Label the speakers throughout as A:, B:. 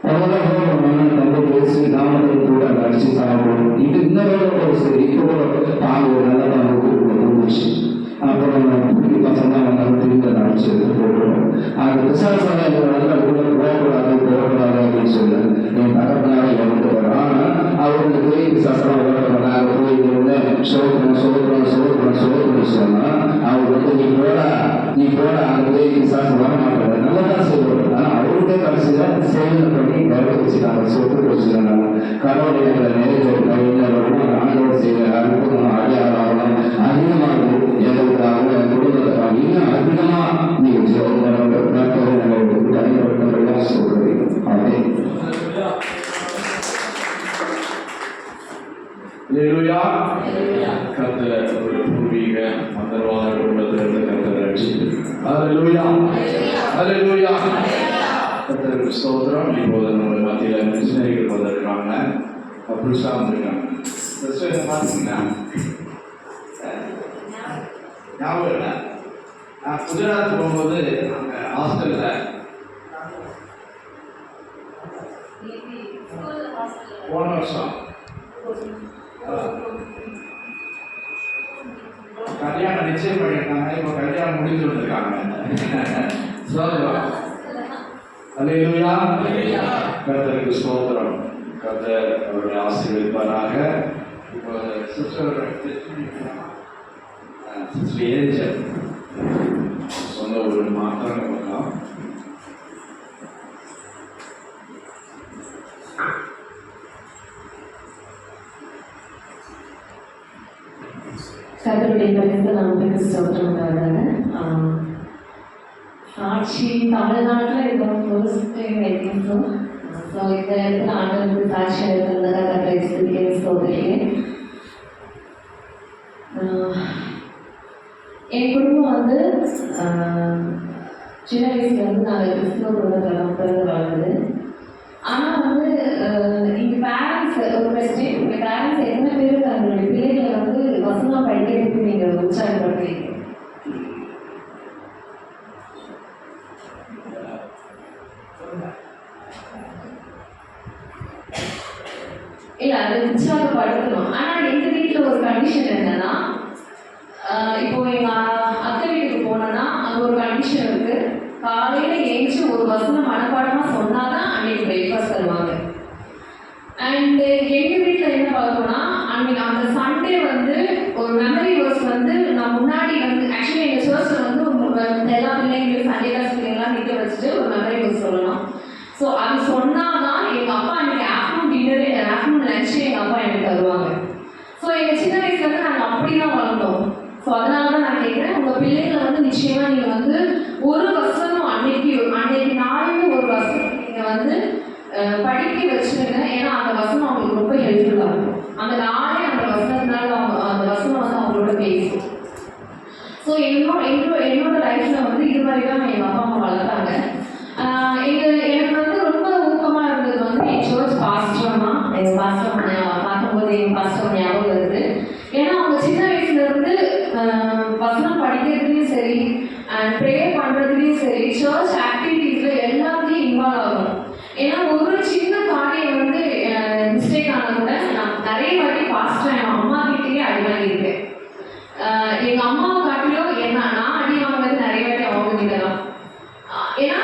A: அதெல்லாம் நம்ம பேசி நாம கூட அடிச்சு சாப்பிடுவோம். இது இந்த வேலை சரி இப்போ பாம்பு நல்லா பாம்பு வந்துச்சு. அப்புறம் பசங்க வந்தாலும் திரும்ப அடிச்சு போட்டுருவோம். அந்த விசாரணை நல்லா கூட போகக்கூடாது அப்படின்னு சொல்லி என் தகப்பனாக எனக்கு வரும். ஆனால் அவருக்கு போய் சசனம் ஓடப்படாது போய் சோதனை சொன்னா அவர் வந்து நீ போட அங்கே போய் விசாரணை வர மாட்டாங்க, நல்லதான் செய்வாங்க. ஆனால் அவருக்கே கடைசியில் சேவை பண்ணி நிறைய வச்சுட்டாங்க, சொத்து வச்சுருந்தாங்க. கடவுள் எங்களை நிறைவேற்ற இன்னும் ஆண்டவர் செய்கிற அற்புதம் அடையாளம் அதிகமாக எங்களுக்கு அவங்க குடும்பத்தை இன்னும் அதிகமாக நீங்கள் சொல்றீங்க. அதே
B: கர்த்தர் ஒரு பூர்வீக மந்திரவாத குடும்பத்திலிருந்து கர்த்தர் ரட்சித்து கர்த்தருக்கு ஸ்தோத்திரம். இப்போது நம்ம மத்தியில் மிஷினரிகள் வந்திருக்காங்க, புதுசாக வந்திருக்காங்க. பார்த்தீங்கன்னா ஞாபகம் இல்லை, நான் குஜராத் போகும்போது அங்கே ஹாஸ்டலில் போன வருஷம் கல்யாணம் நிச்சயம் பண்ணியிருக்காங்க. இப்போ கல்யாணம் முடிஞ்சு வந்திருக்காங்க. கர்த்தருக்கு ஸ்தோத்திரம். கர்த்தர் அவருடைய ஆசீர்வதிப்பாராக. இப்போ சொந்த ஒரு மாற்றம் பண்ணலாம்.
C: கர்த்தருடைய பரிசுத்த நாமத்துக்கு ஸ்தோத்திரம் உண்டாவதாக. சாட்சி தமிழ்நாட்டில் இப்போ ஃபர்ஸ்ட் டைம் வைக்கிறோம். ஸோ இந்த இடத்துல ஆண்டவருக்கு சாட்சி இருக்கிறதாக கர்த்தரை ஸ்துதிக்கிறேன், ஸ்தோத்திரிக்கிறேன். என் குடும்பம் வந்து சின்ன வயசுல வந்து நாங்கள் கிறிஸ்துவ குடும்பத்தில் பிறந்து வளர்ந்தது. ஆனால் வந்து எங்கள் பேரண்ட்ஸ் ஒரு கொஸ்டின், எங்கள் பேரண்ட்ஸ் எத்தனை பேருக்கு தங்களுடைய பிள்ளைகளை வந்து வசனம் படிக்கிறதுக்கு நீங்கள் உற்சாகப்படுத்துவீங்க? இல்லை, அது உற்சாகப்படுத்தணும். ஆனால் எங்கள் வீட்டில் ஒரு கண்டிஷன் என்னன்னா, இப்போ எங்கள் அத்தை வீட்டுக்கு போனோன்னா அங்கே ஒரு கண்டிஷன் இருக்கு. காலையில் ஏஞ்சி ஒரு வசனம் மனப்பாடமாக சொன்னாதான் அன்னைக்கு பிரேக்ஃபாஸ்ட் தருவாங்க. அண்ட் எங்கள் வீட்டில் என்ன பார்த்தோம்னா, அன்னைக்கு அந்த சண்டே வந்து ஒரு மெமரி வேர்ஸ் வந்து நான் முன்னாடி வந்து ஆக்சுவலி எங்கள் சர்ச்சில் வந்து எல்லா பிள்ளைங்களும் சண்டே கிளாஸ் பிள்ளைங்களாம் நிற்க வச்சுட்டு ஒரு மெமரி வேர்ஸ் சொல்லணும். ஸோ அது சொன்னாதான் எங்கள் அப்பா அன்னைக்கு ஆஃப்டர்நூன் டின்னரு ஆஃப்டர்நூன் லஞ்சு எங்கள் அப்பா எனக்கு தருவாங்க. ஸோ எங்கள் சின்ன வயசுலேருந்து நாங்கள் அப்படி தான் வளர்ந்தோம். ஸோ அதனால தான் நான் கேட்குறேன், உங்கள் பிள்ளைகளை வந்து நிச்சயமாக நீங்கள் வந்து ஒரு வசனம் அன்னைக்கு நாளுமே ஒரு வசனம் நீங்கள் வந்து படிக்க வச்சுருங்க. ஏன்னா அந்த வசனம் அவங்களுக்கு ரொம்ப ஹெல்ப்ஃபுல்லாக இருக்கும். அந்த நாளே அந்த வசனத்தினால அந்த வசனம் வந்து அவங்களோட பேசும். ஸோ என்னோட லைஃப்பில் வந்து இது மாதிரி தான் எங்கள் அப்பா அம்மா வளர்த்தாங்க. எனக்கு வந்து ரொம்ப ஊக்கமாக இருந்தது வந்து என் சர்ச் பாஸ்டர்மா. எங்கள் பாஸ்டர் பார்க்கும்போது எங்கள் பாஸ்டர் ஞாபகம் வருது. ஏன்னா அவங்க சின்ன வயசுலேருந்து வசனம் படிக்கிறதுலையும் சரி அண்ட் ப்ரேயர் பண்ணுறதுலையும் சரி சர்ச் ஆக்டிவிட்டீஸில் எல்லாத்துலேயும் இன்வால்வ் ஆகும். ஏன்னா ஒரு சின்ன காரியம் வந்து மிஸ்டேக் ஆனால் கூட நான் நிறைய வாட்டி பாஸ்டர் என் அம்மா கிட்டேயே அடி வாங்கியிருக்கேன். எங்கள் அம்மாவை காட்டிலும் நான் அடி வாங்கினது நிறைய வாட்டி அவங்க கிட்ட தான். ஏன்னா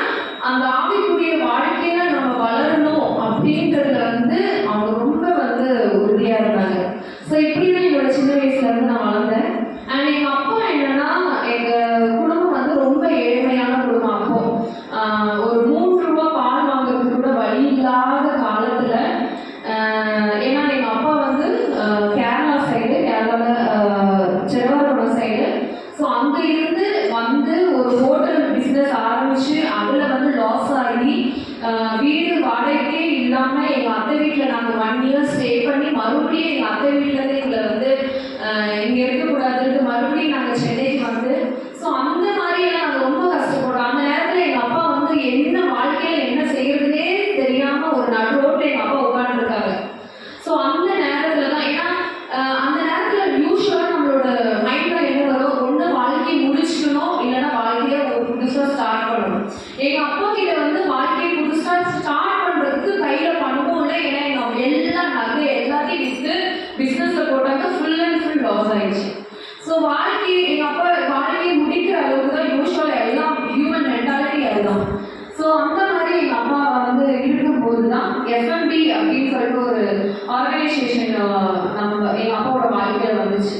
C: அந்த ஆவிக்குரிய வாழ்க்கையில நம்ம வளரணும் அப்படின்றதுல வந்து அவங்க ரொம்ப வந்து உறுதியாக இருந்தாங்க. ஸோ இப்படி தான் என்னோட சின்ன வயசுல இருந்து நான் வளர்ந்தேன். அண்ட் எங்கள் அப்பா என்னன்னா, எங்கள் குடும்பம் வந்து ரொம்ப ஏழ்மையான குடும்பம். அப்போ ஒரு 3 ரூபா பால் வாங்குறதுக்கு கூட வழி இல்லாத காலத்தில், ஏன்னா எங்கள் அப்பா வந்து கேரளா சைடு, கேரளாவில் செரவாக்குளம் சைடு. ஸோ அங்கே இருந்து வந்து ஒரு ஹோட்டல் பிஸ்னஸ் ஆரம்பித்து அதில் வந்து லாஸ் ஆகி வீடு வாடகைக்கே இல்லாமல் எங்கள் அத்தை வீட்டில் நாங்கள் 1 year ஸ்டே பண்ணி மறுபடியும் எங்கள் அத்தை வீட்டிலேருந்து எங்களை வந்து இங்கே இருக்கக்கூடாதுன்ட்டு மறுபடியும் நாங்கள் சென்னைக்கு வந்து, ஸோ அந்த மாதிரியெல்லாம் நாங்கள் ரொம்ப கஷ்டப்படுறோம். அந்த நேரத்தில் எங்கள் அப்பா வந்து என்ன வாழ்க்கையில் என்ன செய்யறதுனே தெரியாமல் ஒரு நடு ரோட்டில் எங்கள் அப்பா உட்காந்துருக்காங்க. ஸோ அந்த நேரத்தில் தான், ஏன்னா அந்த நேரத்தில் யூஸ்வலாக நம்மளோட மைண்டில் என்ன வரும், ஒன்று வாழ்க்கையை முடிச்சுக்கணும், இல்லைன்னா வாழ்க்கையை ஒரு புதுசாக ஸ்டார்ட் பண்ணணும். எங்கள் அப்பா கிட்ட வந்து வாழ்க்கையை புதுசாக ஸ்டார்ட் இருக்கும்போது தான் எஃப்எம்பி அப்படின்னு சொல்லிட்டு ஒரு ஆர்கனைசேஷன் நம்ம எங்கள் அப்பாவோட வாழ்க்கையில் வந்துச்சு.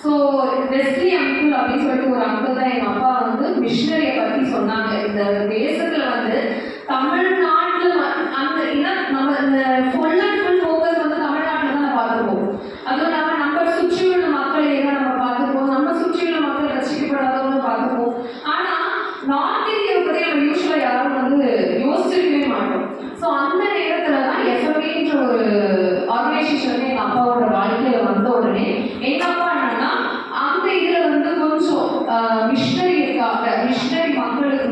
C: ஸோ வெஸ்லி அங்கிள் அப்படின்னு சொல்லிட்டு ஒரு அங்கிள் தான் எங்கள் அப்பா வந்து மிஷினரியை பற்றி சொன்னாங்க. இந்த தேசத்தில் வந்து தமிழ்நாட்டில் அந்த நம்ம இந்த ஃபுல் அண்ட் ஃபுல் ஃபோக்கஸ் வந்து தமிழ்நாட்டில் தான் நம்ம பார்த்துருப்போம். அதுவும் இல்லாமல் நம்ம சுற்றியுள்ள மக்கள் எல்லாம் நம்ம பார்த்துருப்போம், நம்ம சுற்றியுள்ள மக்கள் ரசிக்கப்படாதவங்க பார்த்துருப்போம். ஆனால் நார்த் இந்தியாவை பற்றி நம்ம யூஸ்வலாக யாரும் வந்து யோசிச்சிருக்கவே மாட்டோம். ஸோ அந்த நேரத்தில் தான் எஃப்எம்இன்ற ஒரு ஆர்கனைசேஷன் வந்து எங்கள் அப்பாவோட வாழ்க்கையில் வந்த உடனே எங்கள் அப்பா என்னன்னா அந்த இதில் வந்து கொஞ்சம்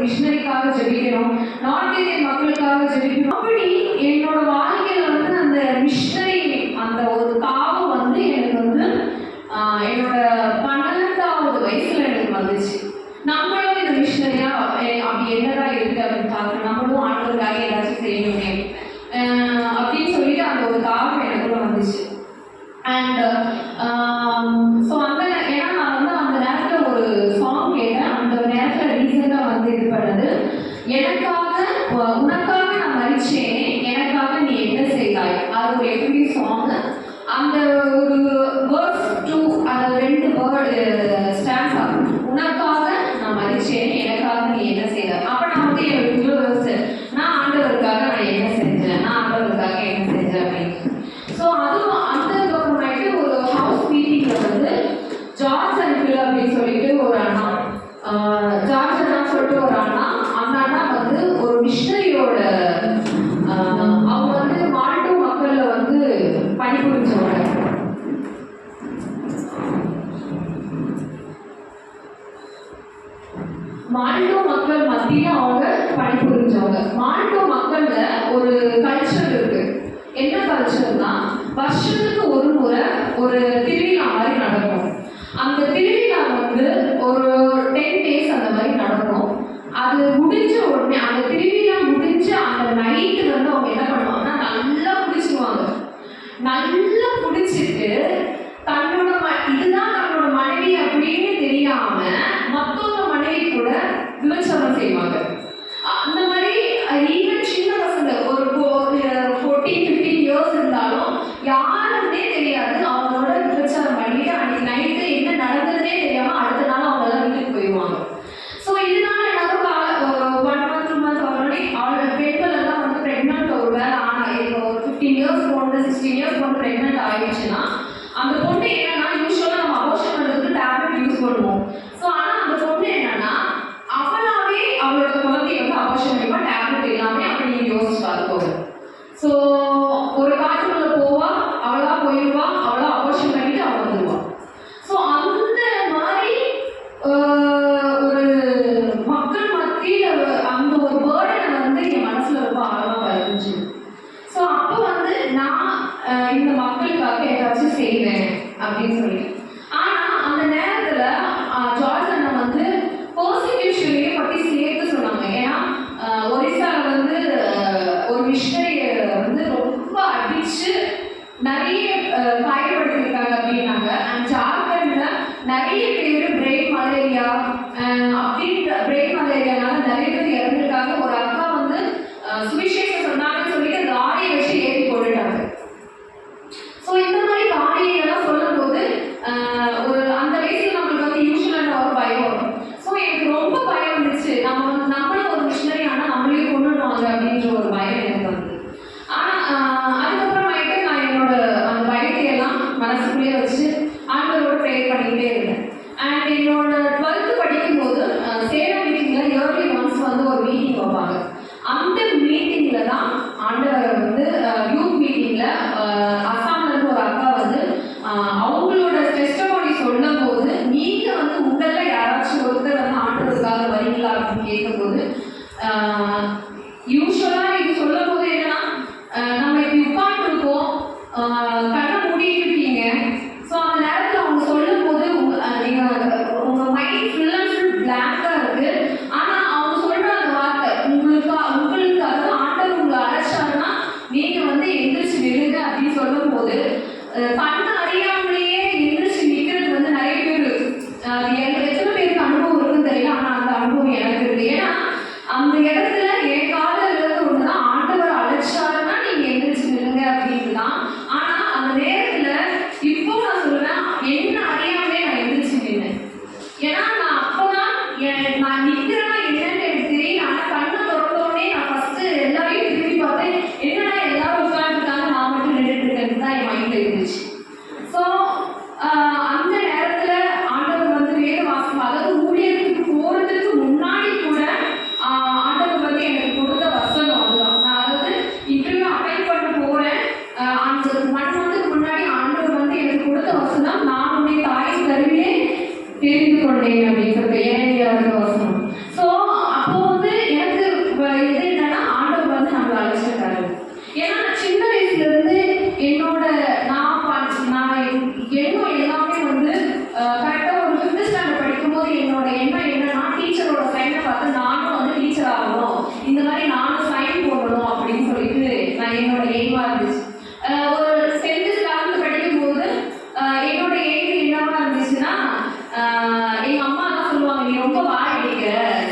C: மிஷினரிக்காக ஜெபிக்கணும், நார்த் இந்தியன் மக்களுக்காக ஜெபிக்கணும். அப்படி என்னோட வாழ்க்கையில் வந்து அந்த மிஷினரி அந்த ஒரு தாபம் வந்து எனக்கு வந்து என்னோட 12வது வயசுல எனக்கு வந்துச்சு. நம்மளும் இந்த மிஷினரியா அப்படி என்னதான் இருக்கு அப்படின்னு பார்க்கணும், நம்மளும் ஆண்டவருக்காக ஏதாச்சும் செய்யணுமே அப்படின்னு சொல்லிட்டு அந்த ஒரு தாபம் எனக்குள்ள வந்துச்சு. அண்ட் ஸோ அந்த ஏன்னா நான் வந்து அந்த நேரத்தில் ஒரு சாங் கேட்டேன். அந்த நேரத்தில் ரீசெண்டாக வந்து இது பண்ணது, உனக்காக நான் மரிச்சேன், எனக்காக நீ என்ன செய்தாய். அது ஒரு எப்படி சாங். அந்த ஒரு வேர்ட்ஸ் 2 அந்த 2 வேர்டு ஸ்டாண்ட்ஸ் ஆகும். உனக்காக நான் மரிச்சேன், எனக்காக நீ என்ன செய்தாய். அப்போ நான் வந்து இவ்வளோ யோசிச்சேன், நான் ஆண்டவருக்காக நான் என்ன செஞ்சேன், நான் ஆண்டவருக்காக என்ன செஞ்சேன் அப்படின்னு. ஸோ அதுவும் அந்த அப்புறமேட்டு ஒரு ஹவுஸ் மீட்டிங்கில் வந்து ஜார்ஜ் அங்கிள் அப்படின்னு சொல்லிட்டு ஒரு அண்ணா, ஜார்ஜ் அண்ணா சொல்லிட்டு ஒரு அண்ணா, அந்த அண்ணா வந்து ஒரு மிஷினரியோட அவங்க வந்து மால்டோ மக்களில் வந்து பணிபுரிஞ்சவங்க. மால்டோ மக்கள் மத்தியில் அவங்க பணிபுரிஞ்சவங்க. மால்டோ மக்கள்ல ஒரு கல்ச்சர் இருக்கு. என்ன கல்ச்சர்னா, வருஷத்துக்கு ஒரு முறை ஒரு திருவிழா மாதிரி நடக்கும். அந்த திருவிழா வந்து ஒரு 10 days அந்த மாதிரி நடக்கும். அது முடிஞ்ச உடனே அந்த திருவிழா முடிஞ்ச அந்த நைட்டு வந்து அவங்க என்ன பண்ணுவாங்கன்னா நல்லா குடிச்சிருவாங்க. நல்லா குடிச்சிட்டு இதுதான் தன்னோட மனைவி அப்படின்னு தெரியாம மற்றவங்க மனைவி கூட விபச்சாரம் செய்வாங்க. அந்த மாதிரி ஈவன் சின்ன பசங்க ஒரு 14-15 இயர்ஸ் இருந்தாலும் யாருன்னே தெரியாது, அவங்களோட விபச்சாரம் பண்ணிட்டு அன்னைக்கு நைட்டு என்ன நடந்ததுன்னே தெரியாம அடுத்த நாள் அவங்க எல்லாம் வீட்டுக்கு போயிடுவாங்க. ஸோ இதனால எல்லாரும் 1 month 2 months ஆல்ரெடி பெண்கள் எல்லாம் வந்து ப்ரெக்னென்ட் ஒரு வேலை ஆனால் இப்போ 15 இயர்ஸ் கொண்டு 16 இயர்ஸ் கொண்டு ப்ரெக்னென்ட் ஆயிடுச்சுன்னா அந்த பொண்ணு என்னன்னா யூஸ்வலாக நம்ம அபார்ஷன் பண்ணுறதுக்கு டேப்லெட் யூஸ் பண்ணுவோம். ஸோ ஆனால் அந்த பொண்ணு என்னன்னா அவளாவே அவளோட குழந்தைய வந்து அபார்ஷன் பண்ணிப்பா, டேப்லெட் எல்லாமே அப்படி நீங்கள் யோசிச்சு பார்த்துக்கோங்க. ஸோ ஒரு காட்டுக்குள்ள போவா, அவளா போயிடுவா, அவளா அபார்ஷன் பண்ணிட்டு அவள் வந்துடுவா. ஸோ அந்த மாதிரி ஒரு மக்கள் மத்தியில் அந்த ஒரு பேர்டனை வந்து என் மனசுல ரொம்ப ஆழமாக பதிஞ்சுச்சு. ஸோ அப்போ வந்து நான் இந்த மக்களுக்காக ஏதாச்சும் செய்வேன் அப்படின்னு சொல்லிட்டு. ஆனால் அந்த நேரத்தில் ஜார்ஜ் அண்ணா வந்து பர்சிக்யூஷனையும் பற்றி சேர்த்து சொன்னாங்க. ஏன்னா ஒரிசாவில் வந்து ஒரு மிஷினரியை வந்து ரொம்ப அடிச்சு நிறைய காயப்படுத்திருக்காங்க அப்படின்னாங்க. அண்ட் ஜார்க்கண்ட்ல நிறைய பேர் பிரெயின் மலேரியா மலேரியானால நிறைய பேர் இறந்துருக்காங்க. ஒரு அக்கா வந்து சுவிசேஷம் சொன்னாங்கன்னு சொல்லிட்டு லாரியை வச்சு ஏற்றி போட்டுட்டாங்க. ஸோ இந்த மாதிரி காரியங்கள்லாம் சொல்லும் போது ஒரு அந்த வயசுல நம்மளுக்கு வந்து யூஸ்வலான ஒரு பயம் வரும். ஸோ எனக்கு ரொம்ப பயம் இருந்துச்சு, நம்மளும் ஒரு மிஷினரி ஆனால் நம்மளையும் கொண்டுடுவாங்க அப்படின்ற ஒரு பயம் எனக்கு வந்து. ஆனால் அதுக்கப்புறமாயிட்டு நான் என்னோட அந்த பயத்தையெல்லாம் மனசுக்குள்ளேயே வச்சு ஆண்டவரோட ப்ரேயர் பண்ணிக்கிட்டே இருந்தேன். அண்ட் என்னோட 12th படிக்கும்போது சேலம் மீட்டிங்கில் இயர்லி ஒன்ஸ் வந்து ஒரு மீட்டிங் வைப்பாங்க. அந்த மீட்டிங்கில் தான் ஆண்டவர் வந்து யூத் மீட்டிங்கில் அசாம்லேருந்து ஒரு அக்கா வந்து அவங்களோட டெஸ்டிமோனி சொல்லும் போது நீங்கள் வந்து உங்களில் யாராச்சும் ஒருத்தர் வந்து ஆண்டவருக்காக வரீங்களா அப்படின்னு கேட்கும்போது யூஸ்வலாக இது சொல்லும் போது என்னன்னா நம்ம இப்படி உட்காந்துருக்கோம், கண்ணை மூடிட்டு இருக்கீங்க. ஸோ அந்த நேரத்தில் அவங்க சொல்லும் போது உங்கள் மைண்ட் ஃபுல் அண்ட் ஃபுல் பிளாங்காக இருக்குது. ஆனால் அவங்க சொல்கிற அந்த வார்த்தை உங்களுக்காக ஆண்டவர் உங்களை அழைச்சாருன்னா நீங்கள் வந்து எந்திரிச்சு நில்லுங்க அப்படின்னு சொல்லும் போது கண்ணை அறியாமலேயே எந்திரிச்சு நிற்கிறது வந்து நிறைய பேர் எத்தனை பேருக்கு அனுபவம் இருக்குன்னு தெரியல. ஆனால் அந்த அனுபவம் எனக்கு இருக்கு. ஏன்னா அந்த இடத்துல என் காலில் இருக்கிறது ஒன்று தான், ஆண்டவர் கொண்டேன் அப்படின்னு சொல்லிட்டு 7வது வசனம். ஸோ அப்போ வந்து எனக்கு இது என்னன்னா ஆண்டவர் வந்து நம்மளை அழைச்சிருக்காரு. ஏன்னா நான் சின்ன வயசுல இருந்து என்னோட எண்ணம் எல்லாமே வந்து கரெக்டா ஒரு 5th ஸ்டாண்டர்ட் படிக்கும்போது என்னோட எண்ணம் என்னன்னா டீச்சரோட சைனை பார்த்து நானும் வந்து டீச்சர் ஆகணும், இந்த மாதிரி நானும் சைன் போடணும் அப்படின்னு சொல்லிட்டு நான் என்னோட எய்மா இருந்துச்சு. ஒரு 10th ஸ்டாண்டர்ட் படிக்கும் போது என்னோட எய்ம் என்னவா இருந்துச்சுன்னா எங்க அம்மா தான் சொல்லுவாங்க, நீ ரொம்ப வாடிக்க,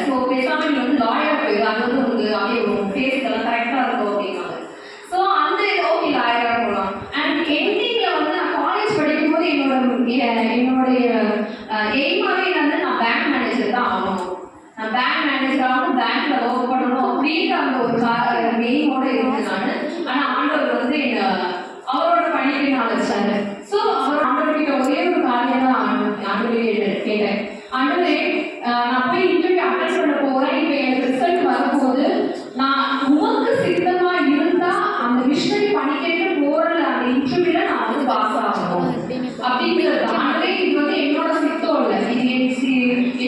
C: ஸோ பேசாம நீ வந்து லாயர் போயிடு, அது வந்து உனக்கு அப்படியே பேசுறதுலாம் கரெக்டா இருக்கும் அப்படின்னாங்க. ஸோ அந்த ஓகே லாயரா போகலாம். அண்ட் எண்டிங்ல வந்து நான் காலேஜ் படிக்கும்போது என்னுடைய எய்மாவே வந்து நான் பேங்க் மேனேஜர் தான் ஆகணும், நான் பேங்க் மேனேஜர் ஆகணும், பேங்க்ல ஒர்க் பண்ணணும் அப்படின்ற அந்த ஒரு எய்மோட இருந்தேன் நான். ஆனா ஆண்டவர் வந்து அவரோட பணிக்கு நான் வச்சாரு. ஸோ அவர் ஆண்டவர்கிட்ட ஒரே ஒரு காரியம் தான் ஆண்டவரே கேட்டேன், ஆண்டவரே நான் போய் இன்டர்வியூ அட்டெண்ட் பண்ண போறேன், இப்போ எனக்கு ரிசல்ட் வரும்போது நான் உமக்கு சித்தமா இருந்தா அந்த மிஷனரி பணிக்கேட்டு போறல அந்த இன்டர்வியூல நான் வந்து பாஸ் ஆகணும் அப்படிங்கிறது. ஆண்டவரே இது வந்து என்னோட சித்தம் இல்லை, இது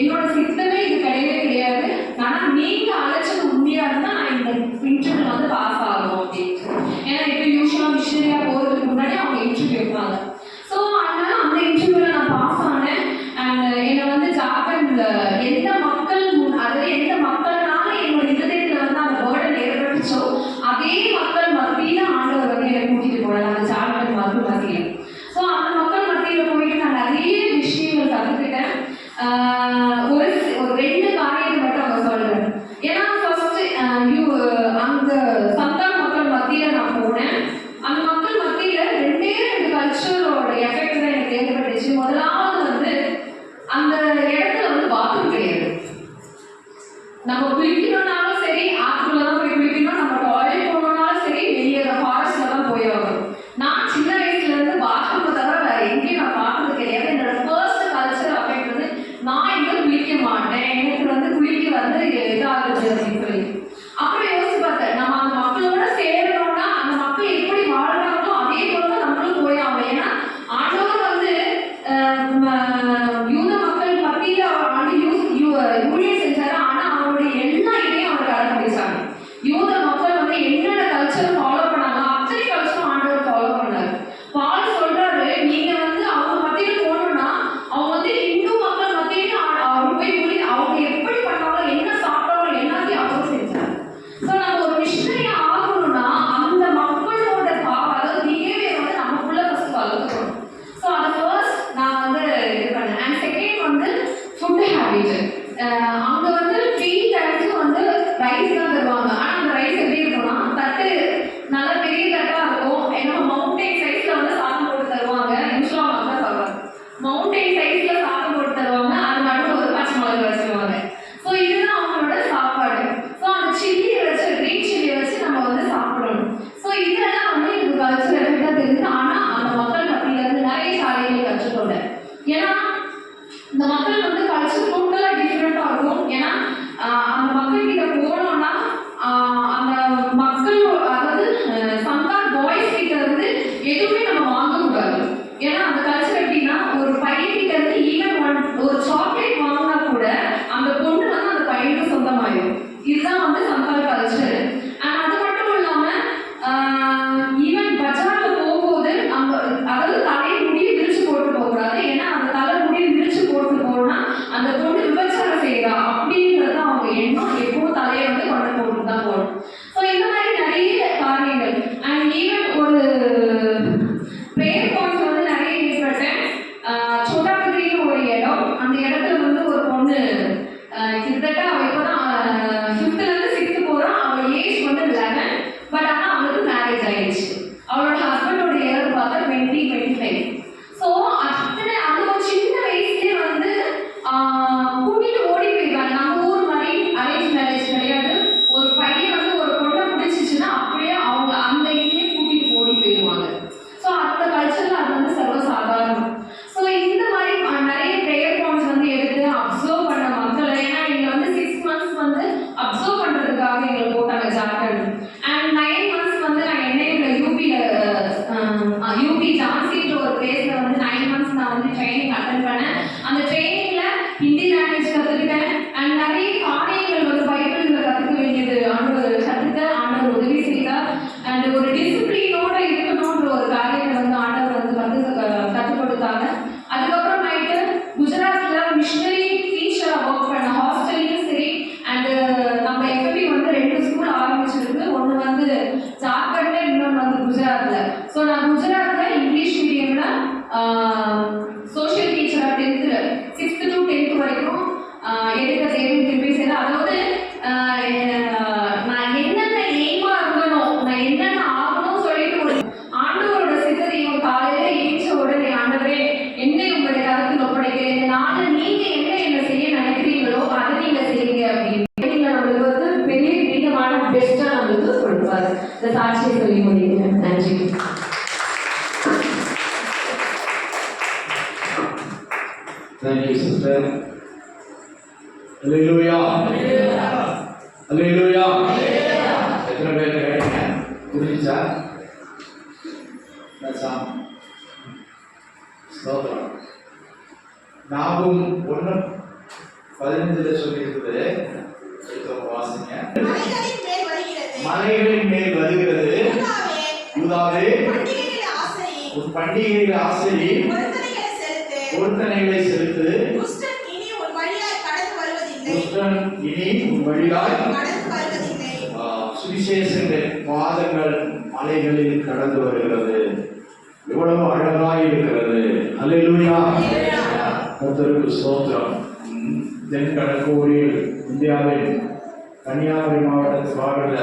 C: என்னோட சித்தமே இது கிடையவே கிடையாது, ஆனா நீங்க அழைச்சது உண்மையா இருந்தா நான் இந்த இன்டர்வியூல வந்து பாஸ் ஆகணும் அப்படின்னு. ஏன்னா இப்போ யூஸ்வலா மிஷனரியா போறதுக்கு முன்னாடி அவங்க இன்டர்வியூ வைப்பாங்க. ஸோ அதனால அந்த இன்டர்வியூல நான் பாஸ் ஆனேன். அண்ட் என்னை வந்து ஜார்க்கண்ட்ல எந்த மக்கள் அதாவது எந்த மக்கள்னால என்னோட இருதயத்துல வந்து அந்த பேர்டன் ஏற்பட்டுச்சோ அதே மக்கள் மத்தியில ஆண்டவர் வந்து என்னை கூட்டிட்டு போனாங்க, அந்த ஜார்க்கண்ட் மக்கள் மத்தியில. ஸோ அந்த மக்கள் மத்தியில போயிட்டு நான் நிறைய விஷயங்கள் கற்றுக்கிட்டேன். ஒரு 2 காரியத்தை மட்டும் அவங்க சொல்றேன். ஏன்னா ஃபர்ஸ்ட் அந்த சந்தான மக்கள் மத்தியில நான் போனேன். அந்த மக்கள் மத்தியில 2 கல்ச்சரோட எஃபெக்ட் தான் எனக்கு ஏற்பட்டுச்சு. முதலாவது வந்து அந்த இடத்துல வந்து பாத்ரூம் கிடையாது. நம்ம குளிக்கணும்னாலும் சரி ஆற்றுல தான் போய் குளிக்கணும், நம்ம டாய்லெட் போகணும்னாலும் சரி வெளியே ஃபாரஸ்ட்ல தான் போய் ஆகணும். நான் சின்ன வயசுல இருந்து பாத்ரூம் தவிர வேற எங்கேயும் நான் பார்த்தது கிடையாது. என்னோட ஃபர்ஸ்ட் கல்ச்சர் அஃபெக்ட் வந்து நான் இங்க குளிக்க மாட்டேன், எனக்கு வந்து குளிக்க வந்து இதாகுது அப்படின்னு சொல்லி. அப்புறம் யோசிச்சு பார்த்தேன், நம்ம அந்த மக்களோட சேரணும்னா அந்த மக்கள் எப்படி வாழ்றாங்களோ அதே போல நம்மளும் போய் ஆகணும். ஏன்னா ஆண்டவர் வந்து யூத மக்கள் மத்தியில ஊழியர் செஞ்சாரு, ஆனா அவருடைய எல்லா இதையும் அவர் கடைபிடிச்சாங்க. யூத மக்கள் வந்து என்னென்ன கல்ச்சர் ஃபாலோ பண்ணாங்க அத்தனை கல்ச்சரும் ஆண்டவர் ஃபாலோ பண்ணாரு. பால் சொல்றாரு, நீங்க வந்து அவங்க மத்தியில போகணும்னா அவங்க வந்து இந்து மக்கள் மத்தியில அவங்க போய் அவங்க எப்படி பண்ணாங்களோ என்ன சாப்பிட்டாங்களோ எல்லாத்தையும் அவரும் செஞ்சாரு. ஸோ நம்ம ஒரு மிஷனரியா ஆகணும்னா அந்த மக்களோட அதாவது பிஹேவியர் வந்து நமக்குள்ள ஃபர்ஸ்ட் வளர்த்துக்கணும். ஸோ அதை ஃபர்ஸ்ட் நான் வந்து இது பண்ணேன். அண்ட் செகண்ட் வந்து ஃபுட் ஹேபிட். அங்க வந்து 3 டைம்ஸ் வந்து ரைஸ் தான் தருவாங்க. ஆனா அந்த ரைஸ் எப்படி இருக்கும்னா தட்டு நல்ல பெரிய தட்டா இருக்கும். ஏன்னா மவுண்டைன் சைஸ்ல வந்து சாதம் போட்டு தருவாங்க. யூஸ்வலா அவங்க தான் சொல்றாங்க மவுண்டைன் சைஸ்ல சாதம் போட்டு தருவாங்க, அது நடுவில் ஒரு பச்சை மிளகு வச்சுருவாங்க. ஸோ இதுதான் அவங்களோட சாப்பாடு. ஸோ அந்த சில்லியை வச்சு கிரீன் சில்லியை வச்சு நம்ம வந்து சாப்பிடணும். ஸோ இதெல்லாம் வந்து எனக்கு கல்ச்சர் எஃபெக்டா தெரியுது. ஆனா அந்த மக்கள் மத்தியில இருந்து நிறைய காரியங்களை கற்றுக்கொண்டேன். ஏன்னா இந்த மக்கள் வந்து கல்ச்சர் டோட்டலா டிஃப்ரெண்டா இருக்கும். ஏன்னா அந்த மக்கள் கிட்ட போனோம்னா அந்த மக்கள் அதாவது சந்தார் பாய்ஸ் கிட்ட இருந்து எதுவுமே நம்ம வாங்கக்கூடாது. ஏன்னா அந்த கல்ச்சர் எப்படின்னா ஒரு பையன் கிட்ட இருந்து ஈவன் ஒரு சாக்லேட் வாங்கினா கூட அந்த பொண்ணு வந்து அந்த பையனுக்கு சொந்தமாயிடும். இதுதான் வந்து சந்தார் கல்ச்சர். அண்ட் அது மட்டும் இல்லாம ஈவன் பஜார்ல போகும்போது நம்ம அதாவது தலையை முடிய விரிச்சு போட்டு போகக்கூடாது. ஏன்னா அந்த தலை முடிய விரிச்சு போட்டு போனா அந்த பொண்ணு விபச்சாரம் செய்யறா அப்படின்றது அவங்க எண்ணம். எப்பவும் தலையை வந்து கொண்டு போட்டு தான் போகணும். ஸோ இந்த மாதிரி நிறைய காரியங்கள். அண்ட் ஈவன் ஒரு பிரேயர் பாயிண்ட்ஸ் வந்து நிறைய ஏற்பட்டேன். சோட்டாபுரின்னு ஒரு இடம், அந்த இடத்துல வந்து ஒரு பொண்ணு கிட்டத்தட்ட அவ இப்போதான் 5th இருந்து 6th போறா. அவள் ஏஜ் வந்து 11, பட் ஆனா அவளுக்கு மேரேஜ் ஆயிடுச்சு. அவளோட ஹஸ்பண்டோட ஏஜ் பார்த்தா 20-25. ஸோ அத்தனை அந்த ஒரு சின்ன வயசுலேயே வந்து கூட்டிட்டு ஓடி போயிடுவாங்க. நம்ம ஊர் மாதிரி அரேஞ்ச் மேரேஜ் கிடையாது. ஒரு பையன் வந்து ஒரு பொண்ணை பிடிச்சிச்சுன்னா அப்படியே அவங்க அந்த இதுலேயே கூட்டிட்டு ஓடி போயிடுவாங்க. ஸோ அந்த கல்ச்சர்ல அது வந்து சர்வசாதாரணம். ஸோ இந்த மாதிரி நிறைய ப்ரேயர் பாயிண்ட்ஸ் வந்து எடுத்து அப்சர்வ் பண்ண மக்களை. ஏன்னா எங்களை வந்து 6 months வந்து அப்சர்வ் பண்றதுக்காக எங்களை போட்டாங்க ஜார்க்கண்ட். அண்ட் 9 months வந்து நான் என்ஐல யூபி ஜான்சின்ற ஒரு பிளேஸ்ல வந்து 9 months நான் வந்து ட்ரைனிங் அட்டென்ட் பண்ணேன். அந்த ட்ரைனிங்ல ஹிந்தி அண்ட் ஒரு டிசிப்ளினோட இருக்கணும்ன்ற ஒரு காரியத்தை வந்து ஆண்டவர் வந்து கற்றுக் கொடுத்தாங்க. அதுக்கப்புறமேட்டு குஜராத்ல மிஷனரி டீச்சரா ஒர்க் பண்ண ஹாஸ்டல்லையும் சரி. அண்ட் நம்ம எஃப்எம்பி வந்து 2 ஸ்கூல் ஆரம்பிச்சிருக்கு. ஒன்று வந்து ஜார்க்கண்ட்ல, இன்னொன்று வந்து குஜராத்ல. ஸோ நான் குஜராத்ல இங்கிலீஷ் மீடியம்ல சோஷியல் டீச்சரா 6th to 10th வரைக்கும் எடுக்க தேவை திருப்பி செய்யல. அதாவது நான் என்னென்ன எய்மா இருக்கணும், நான் என்னென்ன ஆகணும் சொல்லிட்டு ஒரு ஆண்டவரோட சித்தத்தையும் காலையில எழுந்த உடனே ஆண்டவரே என்னை உங்களுடைய கருத்தில் ஒப்படைக்கிறேன். இந்த நாளில் நீங்க என்ன செய்ய நினைக்கிறீங்களோ அதை நீங்க செய்யுங்க அப்படின்னு நம்மளுக்கு வந்து பெரிய நீளமான பெஸ்டா நம்மளுக்கு கொடுப்பாரு. இந்த சாட்சியை சொல்லி முடியுங்க. நன்றி.
B: Thank you, sister. Hallelujah. Hallelujah. எத்தனை பேர் கேட்டீங்க? புரிஞ்சா? ஸ்தோத்திரம். நாமும் 1:15 சொல்லியிருக்குது. வாசிங்க. மலைகளின் மேல் வருகிறது. யூதாவே, உன் பண்டிகைகளை ஆசரி, பொருத்தனைகளை செலுத்து. துஷ்டன் இனி உன் வழியாய் சுவிசேஷங்கள் பாதங்கள் மலைகளில் கடந்து வருகிறது. எவ்வளவு அழகாய் இருக்கிறது. அல்லேலூயா. கர்த்தருக்கு ஸ்தோத்திரம். தென்கடற்கோடியில் இந்தியாவின் கன்னியாகுமரி மாவட்டத்து பாடல,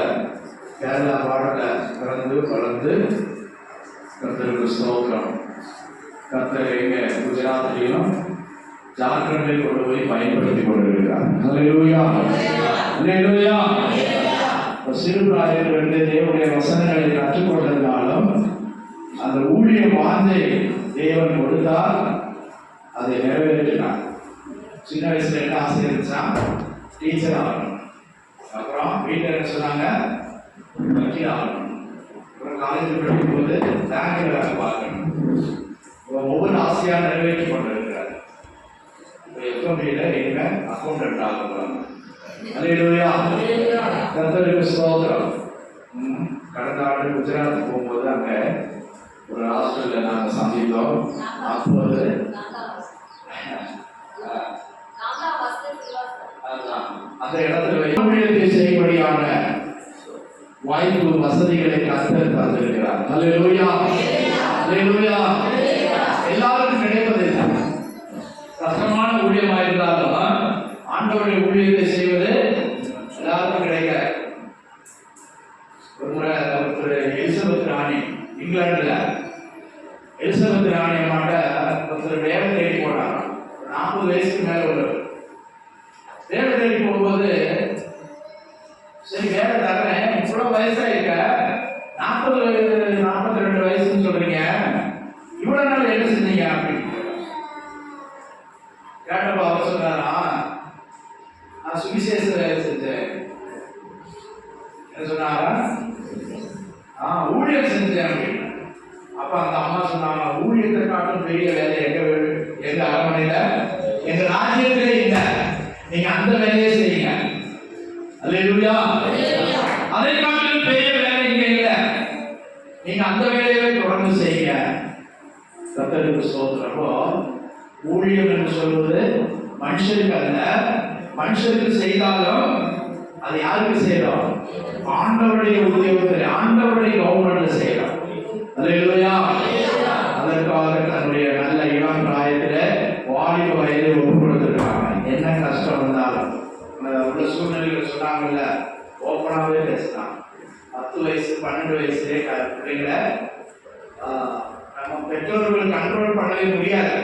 B: கேரளா பாடல பிறந்து வளர்ந்து கர்த்தருக்கு ஸ்தோத்திரம். கர்த்தர் எங்க குஜராத்திலையும் ஜார்க்கண்டில் கொண்டு போய் பயன்படுத்தி கொண்டிருக்கிறார். அல்லேலூயா. அல்லேலூயா. சிறு பிராயத்திலிருந்து தேவனுடைய வசனங்களை கற்றுக்கொண்டதுனாலும் அந்த ஊழிய வாஞ்சை தேவன் கொடுத்தால் அதை நிறைவேற்றினார். சின்ன வயசுல என்ன ஆசை இருந்துச்சா? டீச்சர் ஆகணும். அப்புறம் வீட்டில் என்ன சொன்னாங்க? வக்கீல் ஆகணும். அப்புறம் காலேஜ் படிக்கும் போது பேங்க்ல வேலை பார்க்கணும். ஒவ்வொரு ஆசையா நிறைவேற்றி கொண்டிருக்கிறார். எஃப்எம்பியில எங்க அக்கௌண்டன்ட் ஆகுறாங்க. அல்லேலூயா. கர்த்தருக்கு ஸ்தோத்திரம். கடந்த ஆண்டு குஜராத் போகும்போது அங்க ஒரு ஹாஸ்டல்ல நாங்க சந்தித்தோம். அப்போது அந்த இடத்துல ஊழியத்தை செய்யும்படியான வாய்ப்பு வசதிகளை கர்த்தர் தந்திருக்கிறார். அல்லேலூயா. அல்லேலூயா. எல்லாருக்கும் கிடைப்பதில்லை. கஷ்டமான ஊழியமா இருந்தாலும் ஆண்டவருடைய ஊழியத்தை செய்வது எல்லாருக்கும் கிடைக்க. ஒரு முறை எலிசபெத் ராணி, இங்கிலாந்துல எலிசபெத் ராணி அம்மாட்ட ஒருத்தர் வேலை தேடி போனாங்க. 40 வயசுக்கு மேல உள்ளவர். வேலை தேடி போகும்போது சரி வேலை தரேன், இவ்வளவு வயசாயிருக்க, 42 வயசுன்னு சொல்றீங்க, இவ்வளவு நாள் என்ன செஞ்சீங்க அப்படின்னு கேட்டப்ப அவர் சொன்னாரா, நான் சுவிசேஷ வேலை செஞ்சேன். என்ன சொன்னாரா? ஊழியம் செஞ்சேன் அப்படின்னு. அப்ப அந்த அம்மா சொன்னாங்க, ஊழியத்தை காட்டும் பெரிய வேலை எங்க அரண்மனையில, எங்க ராஜ்யத்திலே இல்லை. நீங்க அந்த வேலையை செய்யுங்க. அல்லேலூயா. அதை காட்டிலும் பெரிய வேலை இங்க இல்ல. நீங்க அந்த வேலையை தொடர்ந்து செய்யுங்க. கர்த்தருக்கு ஸ்தோத்திரம். ஊழியம் என்று சொல்வது மனுஷருக்கு அல்ல. மனுஷருக்கு செய்தாலும் அது யாருக்கு செய்யறோம்? ஆண்டவருடைய உத்தியோகத்தில், ஆண்டவருடைய கவர்மெண்ட்ல செய்யறோம். அல்லேலூயா. அதற்காக தன்னுடைய நல்ல இளம் பிராயத்துல வாலிப வயதை ஒப்பு கொடுத்திருக்காங்க. என்ன கஷ்டம் வந்தாலும் உள்ள சூழ்நிலைகள் சொன்னாங்கல்ல, ஓப்பனாவே பேசினாங்க. 10 வயசு 12 வயசுலேயே பிள்ளைங்களை நம்ம பெற்றோர்கள் கண்ட்ரோல் பண்ணவே முடியாது.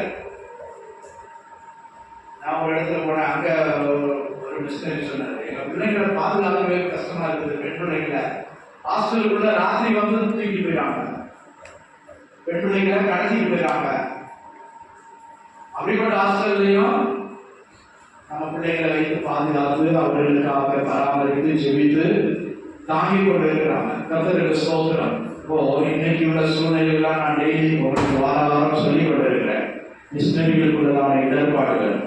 B: நான் ஒரு இடத்துல போனேன், அங்க ஒரு மிஷனரி சொன்னாரு, எங்க பிள்ளைங்களை பாதுகாக்கவே கஷ்டமா இருக்குது. பெண் பிள்ளைங்களை ஹாஸ்டலுக்குள்ள ராத்திரி வந்து தூக்கிட்டு போயிடாங்க, பெண் பிள்ளைங்களை கடத்திட்டு போயிடாங்க. அப்படிப்பட்ட ஹாஸ்டல்லையும் நம்ம பிள்ளைகளை வைத்து பாதுகாத்து அவர்களுக்காக பராமரித்து ஜெபித்து தாங்கி கொண்டு இருக்கிறாங்க. கர்த்தருக்கு ஸ்தோத்திரம். இப்போ இன்னைக்கு உள்ள சூழ்நிலையெல்லாம் நான் டெய்லி உங்களுக்கு வாரம் சொல்லிக் கொண்டு இருக்கிறேன். மிஷனரிகளுக்குள்ளதான இடர்பாடுகள்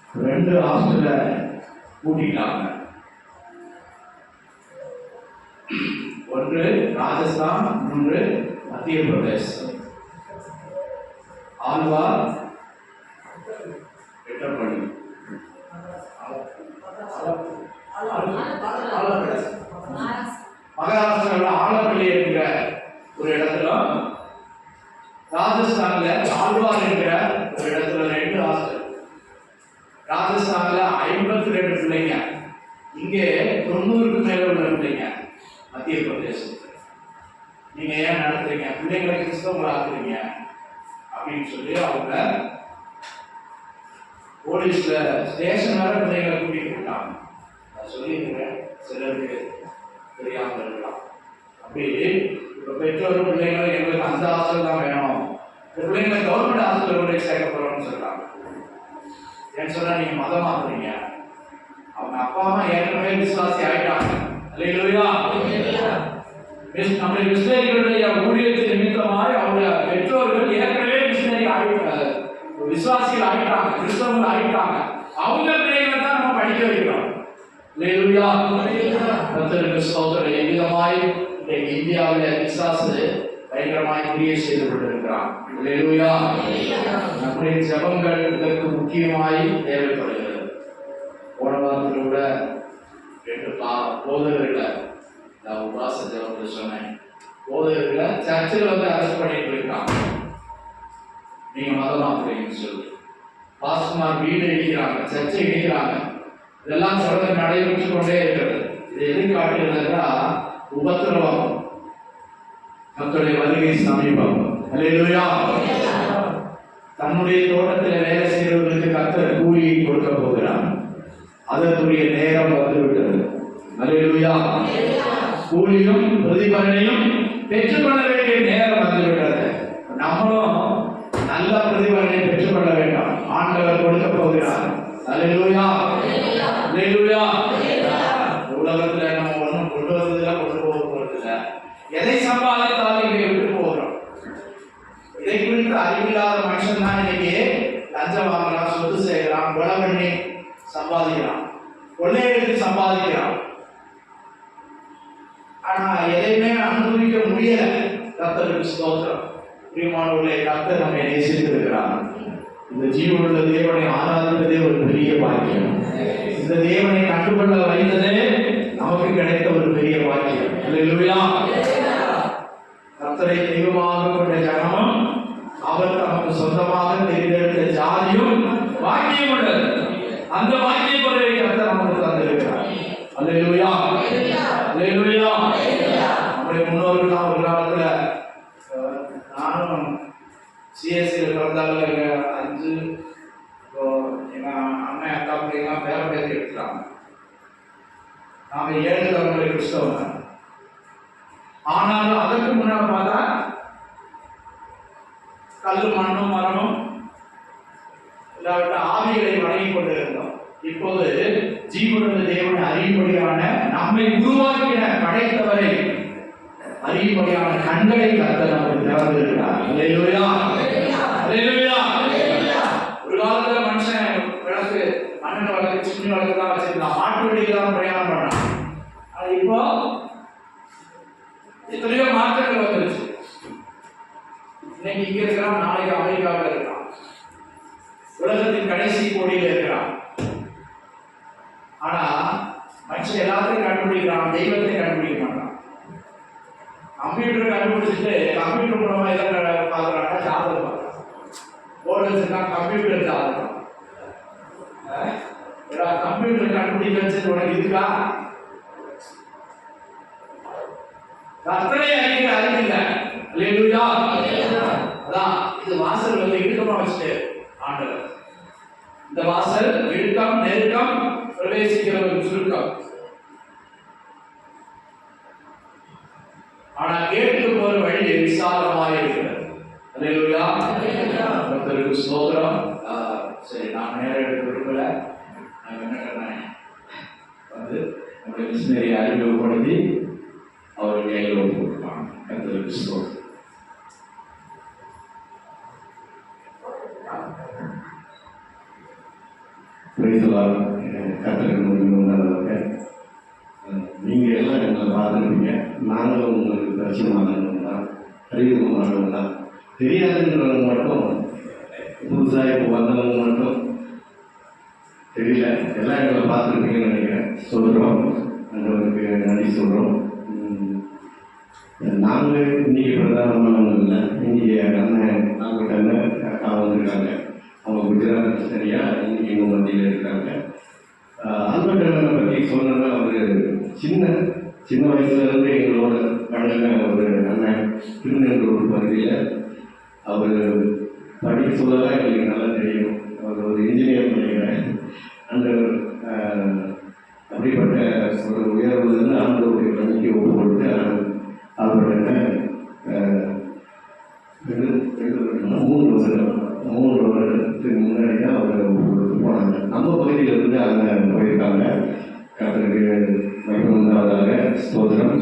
B: 2 ஹாஸ்டல்ல கூட்டிட்டாங்க. ஒன்று ராஜஸ்தான், மூன்று மத்திய பிரதேசம். ஆழ்வார் வெட்டப்பள்ளி, மகாராஷ்டிராவில் ஆலப்பள்ளி என்கிற ஒரு இடத்துல, ராஜஸ்தான்ல ஆழ்வார் என்கிற ஒரு இடத்துல 2 ஹாஸ்டல். ராஜஸ்தான்ல 52 பிள்ளைங்க, இங்கே 90க்கு மேல உள்ள பிள்ளைங்க மத்திய பிரதேசம். நீங்க ஏன் நடத்துறீங்க, பிள்ளைங்களை கிறிஸ்தவங்களை ஆக்குறீங்க அப்படின்னு சொல்லி அவங்க போலீஸ்ல ஸ்டேஷன் வர பிள்ளைங்களை கூட்டிட்டு போட்டாங்க. நான் சொல்லியிருக்கிறேன், சிலருக்கு தெரியாமல் இருக்கலாம். அப்படி இப்ப பெற்றோரும் பிள்ளைங்களும் எங்களுக்கு அந்த ஹாஸ்டல் தான் வேணும், இந்த பிள்ளைங்களை கவர்மெண்ட் ஹாஸ்டல் கொண்டு சேர்க்க போறோம்னு சொல்றாங்க. ஏன்னு சொன்னா நீங்க மதம் மாத்துறீங்க. அவங்க அப்பா அம்மா ஏற்கனவே விசுவாசி ஆயிட்டாங்க. அல்லேலூயா. நம்முடைய மிஷனரிகளுடைய ஊழியத்தின் நிமித்தமாய் அவங்க பெற்றோர்கள் ஏற்கனவே மிஷனரி ஆகிட்டாங்க, விசுவாசிகள் ஆகிட்டாங்க, கிறிஸ்தவர்கள் ஆகிட்டாங்க. அவங்க பிள்ளைகளை தான் நம்ம படிக்க வைக்கிறோம். அல்லேலூயா. கர்த்தருக்கு ஸ்தோத்திரம். எவ்விதமாய் இந்தியாவில் பிசாசு பயங்கரமாய் கிரியை செய்து கொண்டிருக்கிறான். அல்லேலூயா. நம்முடைய ஜெபங்கள் இதற்கு முக்கியமாய் தேவைப்படுகிறது. போன வாரத்தில் கூட 2 போதகர்களை நான் உபாச ஜெபத்தில் சொன்னேன். போதகர்களை சர்ச்சில் அரெஸ்ட் பண்ணிட்டு இருக்காங்க, நீங்க மதமாக்குறீங்கன்னு சொல்லி. பாஸ்டர்மார் வீடு இடிக்கிறாங்க, சர்ச்சை இடிக்கிறாங்க. இதெல்லாம் தொடர்ந்து நடைபெற்று கொண்டே இருக்கிறது. இது எது காட்டுகிறதுனா உபத்திரவம், கர்த்தருடைய வருகை சமீபம். அல்லேலூயா. தன்னுடைய தோட்டத்தில் வேலை செய்கிறவர்களுக்கு கர்த்தர் கூலியை கொடுக்க போகிறார். அதற்குரிய நேரம் வந்துவிட்டது. அல்லேலூயா. கூலியும் பிரதிபலனையும் பெற்றுக்கொள்ள வேண்டிய நேரம் வந்துவிட்டது. நம்மளும் நல்ல பிரதிபலனை பெற்றுக்கொள்ள வேண்டும். ஆண்டவர் கொடுக்க போகிறார். அல்லேலூயா. அல்லேலூயா. உலகத்துல நம்ம ஒன்றும் கொண்டு வந்ததில்லை, கொண்டு போக போறதில்லை. எதை சம்பாதித்தாலும் இங்கே விட்டு போகிறோம். இதை குறித்து அறிவில்லாத மனுஷன் தான் இன்னைக்கு லஞ்சம் வாங்குறான், சொத்து செய்கிறான், கொலை பண்ணி சம்பாதிக்கிறான், கொள்ளையடித்து சம்பாதிக்கிறான். ஆனா எதையுமே அனுபவிக்க முடியல. கர்த்தருக்கு ஸ்தோத்திரம். பிரியமானவர்களே, கர்த்தர் நம்மை நேசித்திருக்கிறார். இந்த ஜீவனுள்ள தேவனை ஆராதிப்பதே ஒரு பெரிய பாக்கியம். இந்த தேவனை கண்டுகொள்ள வைத்ததே நமக்கு கிடைத்த ஒரு பெரிய பாக்கியம். அல்லேலூயா. கர்த்தரை தெய்வமாக கொண்ட ஜனமும் அவர் தமக்கு சொந்தமாக தேர்ந்தெடுத்த ஜாதியும் பாக்கியம் உள்ளது. அந்த பாக்கிய பொருளை கர்த்தர் நமக்கு தந்திருக்கிறார். அல்லேலூயா. அல்லேலூயா. நம்முடைய முன்னோர்கள் ஒரு காலத்துல, நானும் சிஎஸ்சியில் பிறந்தாலும் எங்க 5 எங்க அண்ணன் அக்கா பிள்ளைங்களாம் பேர பேசி எடுத்துட்டாங்க. நாம 7 தலைமுறை கிறிஸ்தவங்க. ஆனாலும் அதற்கு முன்னாடி பார்த்தா கல்லு மண்ணும் மரமும் இல்லாவிட்ட ஆவிகளை வணங்கி கொண்டு இருந்தோம். இப்போது ஜீவனுள்ள தேவனை அறியும்படியான, நம்மை உருவாக்கின படைத்தவரை அறியும்படியான கண்களை கர்த்தர் நமக்கு திறந்திருக்கிறார். அல்லேலூயா. அல்லேலூயா. ஒரு காலத்துல மனுஷன் விளக்கு, மண்ணெண்ணெய் விளக்கு, சின்ன விளக்கு தான் வச்சிருந்தான், மாட்டு வண்டியில தான் பிரயாணம் பண்ணான். ஆனா இப்போ எத்தனையோ மாற்றங்கள் வந்துருச்சு. இன்னைக்கு இங்க இருக்கிறான், நாளைக்கு அமெரிக்காவில் இருக்கிறான், உலகத்தின் கடைசி கோடியில் இருக்கிறான். ஆனா மனுஷன் எல்லாத்தையும் கண்டுபிடிக்கிறான், தெய்வத்தை கண்டுபிடிக்க மாட்டான். கம்ப்யூட்டர் கண்டுபிடிச்சிட்டு கம்ப்யூட்டர் மூலமா எதை பார்க்குறாங்க, ஜாதகம் பார்க்குறான். போர்டு வச்சிருக்கா, கம்ப்யூட்டர் ஜாதகம். கம்ப்யூட்டர் கண்டுபிடிக்க வச்சது உனக்கு இருக்கா? கர்த்தரை அறிகிற அறிவில்ல. அல்லேலூயா. அதான் இது வாசல் இழுக்கமா வச்சுட்டு ஆண்டவர். இந்த வாசல் இழுக்கம், நெருக்கம், பிரவேசிக்கிறவர்கள் சுருக்கம். ஆனா கேட்டு போற வழி விசாலமாக இருக்கிறது. அல்லேலூயா. கர்த்தருக்கு ஸ்தோத்திரம். சரி, நான் நேரம் எடுக்க விரும்பல. நான் என்ன பண்ணேன், நம்முடைய மிஷினரி அறிமுகப்படுத்தி அவர் கையில் போட்டுருப்பாங்க. கர்த்தருக்கு ஸ்தோத்திரம்.
D: கர்த்தருக்கு நல்லவங்க. நீங்க எல்லாம் எங்களை பார்த்துருப்பீங்க. நாங்கள் பரிச்சயமானவங்க தான், அறிமுகமானவங்க தான். தெரியாதுன்றவங்க மட்டும், புதுசாக இப்போ வந்தவங்க மட்டும் தெரியல, எல்லாம் எங்களை பார்த்துருப்பீங்கன்னு நினைக்கிறேன். சொல்கிறோம், அந்தவருக்கு நன்றி சொல்கிறோம். நாங்கள் இன்றைக்கி பிரதானமானவங்க இல்லை, இன்றைக்கி அண்ணன் நாங்கள் அண்ணன் அக்கா வந்திருக்காங்க. அவங்க குஜராத் சரியா இன்றைக்கி எங்கள் மத்தியில் இருக்காங்க. ஆல்பர்ட் அண்ணனை பற்றி சொன்னோன்னா அவர் சின்ன வயசுலேருந்து எங்களோட பழகின ஒரு அண்ணன். திருநெல்வேலூர் பகுதியில் அவர் படிக்க சொல்லலாம் எங்களுக்கு நல்லா தெரியும். அவர் ஒரு இன்ஜினியர் பண்ணிக்கிறேன். அந்த அப்படிப்பட்ட ஒரு உயர்வுலேருந்து ஆண்டவருடைய பணிக்கு ஒப்பு கொடுத்து ஆல்பர்ட் அண்ணன் 3 வருடத்துக்கு முன்னாடி தான் அவர் போனாங்க. நம்ம பகுதியிலிருந்து அங்கே போயிருக்காங்க. கர்த்தருக்கு மகிமை உண்டாவதாக. ஸ்தோத்திரம்.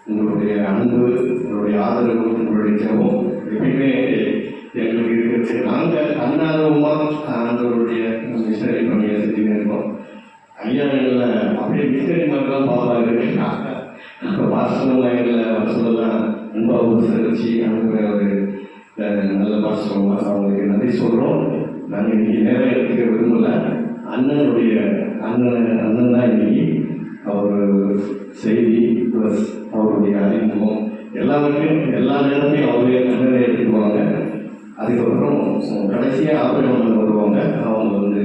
D: உங்களுடைய அன்பு, உங்களுடைய ஆதரவு, உங்களுடைய ஜெபம் எப்பயுமே எங்களுக்கு இருக்கிறது. நாங்கள் அன்னாரமாக ஆண்டவருடைய மிஷனரி பணியை செஞ்சுன்னு இருக்கோம். ஐயா எங்களை அப்படியே மிஷனரி மாதிரி தான் பார்ப்பாங்க. பாசனம் எங்களை வசூலெல்லாம் அன்பாக உபசரித்து அனுப்புகிற ஒரு நல்ல பாசனம். அவங்களுக்கு நன்றி சொல்கிறோம். நாங்கள் இன்றைக்கி நேரம் எடுத்துக்க விரும்பல. அண்ணன் தான் இன்னைக்கு அவர் செய்தி ப்ளஸ் அவருடைய அறிமுகம் எல்லாவற்றையும் எல்லா நேரத்தையும் அவரே அண்ணனை எடுத்துக்குவாங்க. அதுக்கப்புறம் கடைசியாக ஆபரேஷன் வருவாங்க. அவங்க வந்து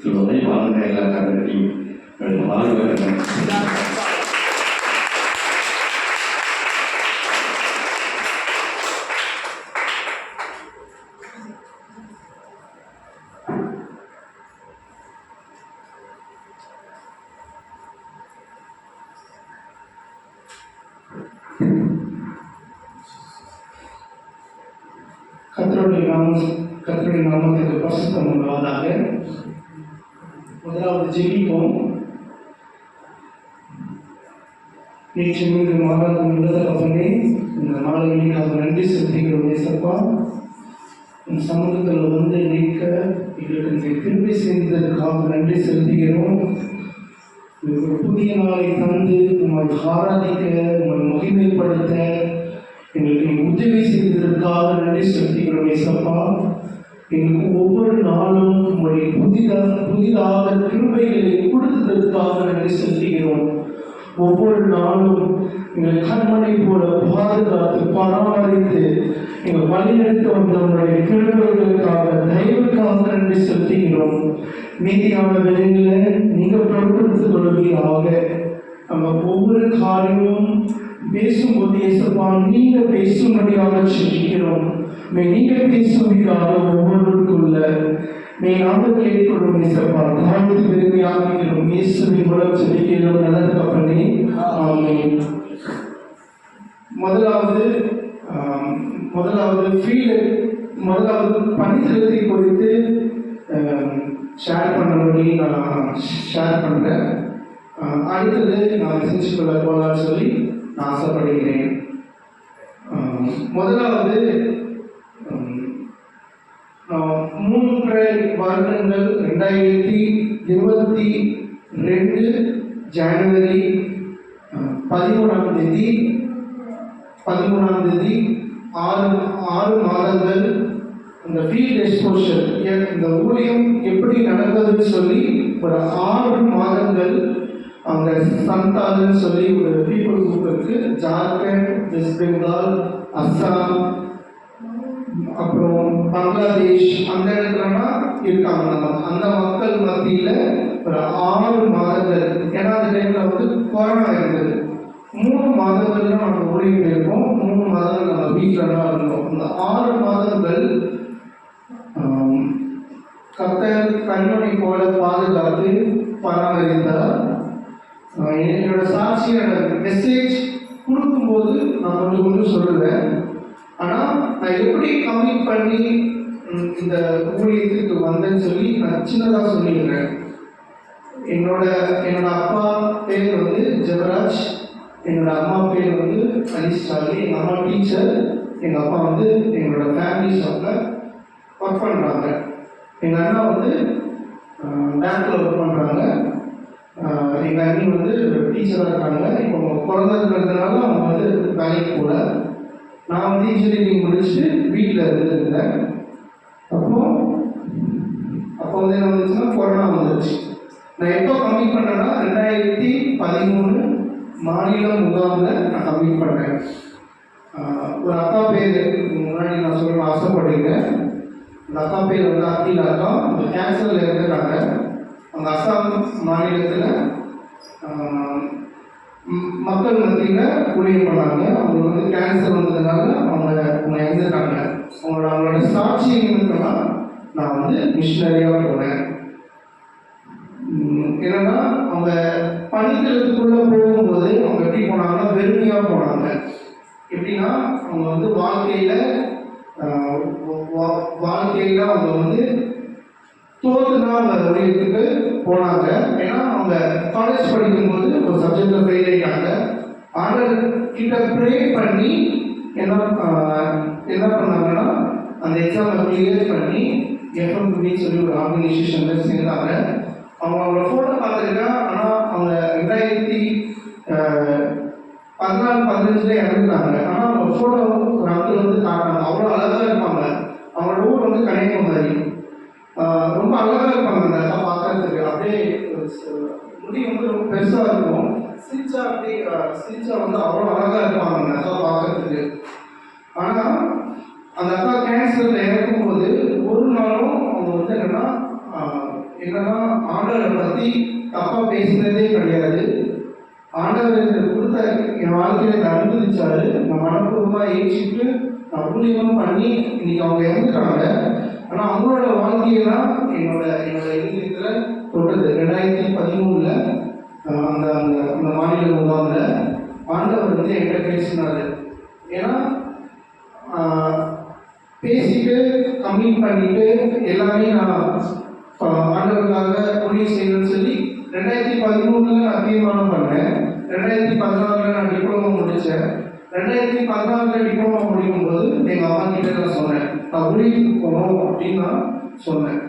D: சொல்லுவாங்க, வாங்க எல்லா கடையும் வாழ்வாங்க.
E: கர்த்தருடைய நாமத்துக்கு பரிசுத்தம் உண்டாவதாக. முதலாவது ஜெபிப்போம். நேற்று மீது மாறாத உள்ளதப்பனே, இந்த நாளைகளுக்காக நன்றி செலுத்துகிறோம். ஏசப்பா, உன் சமூகத்தில் வந்து நிற்க எங்களுக்கு திரும்பி செய்ததற்காக நன்றி செலுத்துகிறோம். ஒரு புதிய நாளை தந்து உங்களை ஆராதிக்க, உங்களை மகிமைப்படுத்த எங்களுக்கு உதவி செய்ததற்காக நன்றி செலுத்துகிறோம். ஏசப்பா, எங்களுக்கு ஒவ்வொரு நாளும் உங்களுடைய புதிதாக கிருபைகளை கொடுத்ததற்காக நன்றி செலுத்துகிறோம். ஒவ்வொரு நாளும் எங்களை கண்மணி போல பாதுகாத்து பராமரித்து எங்கள் வழிநடத்த வந்த உங்களுடைய கிருபைகளுக்காக தயவுக்காக நன்றி செலுத்துகிறோம். மீதியான வேலைகளை நீங்கள் பொருட்படுத்திக் கொள்வீராக. நம்ம ஒவ்வொரு காரியமும் பேசும்போது ஏசப்பா நீங்க பேசும்படியாக செல்கிறோம். நீங்க பேசுவீராக ஒவ்வொருக்குள்ள நாங்கள் கேட்கிறோம். ஏசப்பா தாழ்ந்து பெருமையாகிறோம். இயேசுவின் மூலம் செல்கிறோம். நல்லதுக்கா பண்ணி ஆமென். முதலாவது பணித்திட்டத்தை குறித்து ஷேர் பண்ணும்படி நான் ஷேர் பண்ணுறேன். அடுத்தது நான் செஞ்சுக்கொள்ள போகலான்னு சொல்லி நான் ஆசைப்படுகிறேன். முதலாவது 3 வருடங்கள் 2022 ஜனவரி 13ஆம் தேதி 6 மாதங்கள் இந்த ஃபீல்ட் எக்ஸ்போஷர் இந்த ஊழியம் எப்படி நடந்ததுன்னு சொல்லி ஒரு 6 மாதங்கள் அந்த சந்தால்னு சொல்லி ஒரு பீப்புள் குரூப் இருக்கு. ஜார்க்கண்ட், வெஸ்ட் பெங்கால், அஸ்ஸாம், அப்புறம் பங்களாதேஷ், அந்த இடத்துலலாம் இருக்காங்க. அந்த மக்கள் மத்தியில் ஒரு 6 மாதங்கள், ஏன்னா அந்த டைமில் வந்து கொரோனா இருந்தது. 3 மாதங்கள் தான் நம்ம ஊழியம் இருப்போம். 3 மாதங்கள் நம்ம வீட்டில் தான் இருந்தோம். அந்த 6 மாதங்கள் கர்த்தர் கண்மணி போல பாதுகாத்து பராமரித்தார். என்னோட சாட்சியோட மெசேஜ் கொடுக்கும்போது நான் ஒன்று சொல்லுவேன். ஆனால் நான் எப்படி கமிட் பண்ணி இந்த ஊழியத்துக்கு வந்தேன்னு சொல்லி நான் சின்னதாக சொல்லிடுறேன். என்னோட அப்பா பேர் வந்து ஜெபராஜ், என்னோட அம்மா பேர் வந்து அனிஸ்டாலி. எங்கள் அம்மா டீச்சர், எங்கள் அப்பா வந்து எங்களோட ஃபேமிலி ஷாப்பில் ஒர்க் பண்ணுறாங்க. எங்கள் அண்ணா வந்து பேங்க்கில் ஒர்க் பண்ணுறாங்க. எங்கள் அண்ணி வந்து டீச்சராக இருக்காங்க. இப்போ குழந்தை இருக்கிறதுனால அவங்க வந்து போல. நான் வந்து இன்ஜினியரிங் முடிச்சுட்டு வீட்டில் இருந்திருந்தேன். அப்போ வந்து என்ன வந்துச்சுன்னா கொரோனா வந்துருச்சு. நான் எப்போ கம்ப்ளீட் பண்ணேன்னா 2013 மாநில முகாமில் நான் கம்ப்ளீட் பண்ணேன். ஒரு அக்கா பேர் முன்னாடி நான் சொல்ல ஆசைப்படுறேன். அந்த அக்கா பேர் வந்து அகில் அக்கா. அவங்க கேன்சரில் இருக்கிறாங்க. அவங்க அசாம் மாநிலத்தில் மக்கள் மத்தியில் ஊழியம் பண்ணாங்க. அவங்க வந்து கேன்சர் வந்ததுனால அவங்க இறந்துட்டாங்க. அவங்களோட சாட்சி நிமித்தமாக நான் வந்து மிஷினரியாக போனேன். என்னன்னா அவங்க பணிகளுக்குள்ளே போகும்போது அவங்க எப்படி போனாங்கன்னா வெறுமையாக போனாங்க. எப்படின்னா அவங்க வந்து வாழ்க்கையில் அவங்க வந்து தோற்றுதான் அவங்க ஊழியத்துக்கு போனாங்க. ஏன்னா அவங்க காலேஜ் படிக்கும்போது ஒரு சப்ஜெக்டில் ஃபெயில் ஆகிட்டாங்க. ஆண்டவர் கிட்ட ப்ரே பண்ணி என்ன பண்ணாங்கன்னா அந்த எக்ஸாமை கிளியர் பண்ணி எஃப்எம்பின்னு சொல்லி ஒரு ஆர்கனைசேஷனில் சேர்ந்தாங்க. அவங்களோட ஃபோட்டோ பார்த்துருக்கேன். ஆனால் அவங்க 2014-15 இறந்துட்டாங்க. ஆனால் அவங்க ஃபோட்டோ ஒரு அங்கிள் வந்து காட்டுறாங்க. அவ்வளோ அழகாக இருப்பாங்க. அவங்களோட ஊர் வந்து கன்னியாகுமரி. ரொம்ப அழகாக இருப்பாங்க. அந்த இடத்த பார்க்கறதுக்கு அப்படியே முடி வந்து ரொம்ப பெருசாக இருக்கும். சிரிச்சா வந்து அவ்வளோ அழகாக இருப்பாங்க அந்த இடத்த பார்க்கறதுக்கு. ஆனால் அந்த அக்கா கேன்சரில் இறக்கும்போது ஒரு நாளும் அவங்க வந்து என்னன்னா ஆண்டவரை பற்றி தப்பாக பேசுனதே கிடையாது. ஆண்டவர் கொடுத்த என் வாழ்க்கையில இதை அனுமதிச்சாரு. நான் மனப்பூர்வமாக ஏற்றிட்டு நான் ஊழியமும் பண்ணி இன்னைக்கு அவங்க இறந்துட்டாங்க. ஆனால் அவங்களோட வாழ்க்கையெல்லாம் என்னோட இலக்கியத்தில் தொட்டது. 2013 அந்த மாநில முகாமில் ஆண்டவர் வந்து என்கிட்ட பேசினார். ஏன்னா பேசிட்டு கம்ப்ளீட் பண்ணிட்டு எல்லாமே நான் ஆண்டவருக்காக ஊழியம் செய்யணும்னு சொல்லி 2013 நான் தீர்மானம் பண்ணேன். 2016 நான் டிப்ளமோ முடித்தேன். 2016 டிப்ளமோ முடிக்கும் போது எங்கள் அம்மா கிட்ட நான் சொன்னேன், நான் ஊழியத்துக்கு போகணும் அப்படின்னு நான் சொன்னேன்.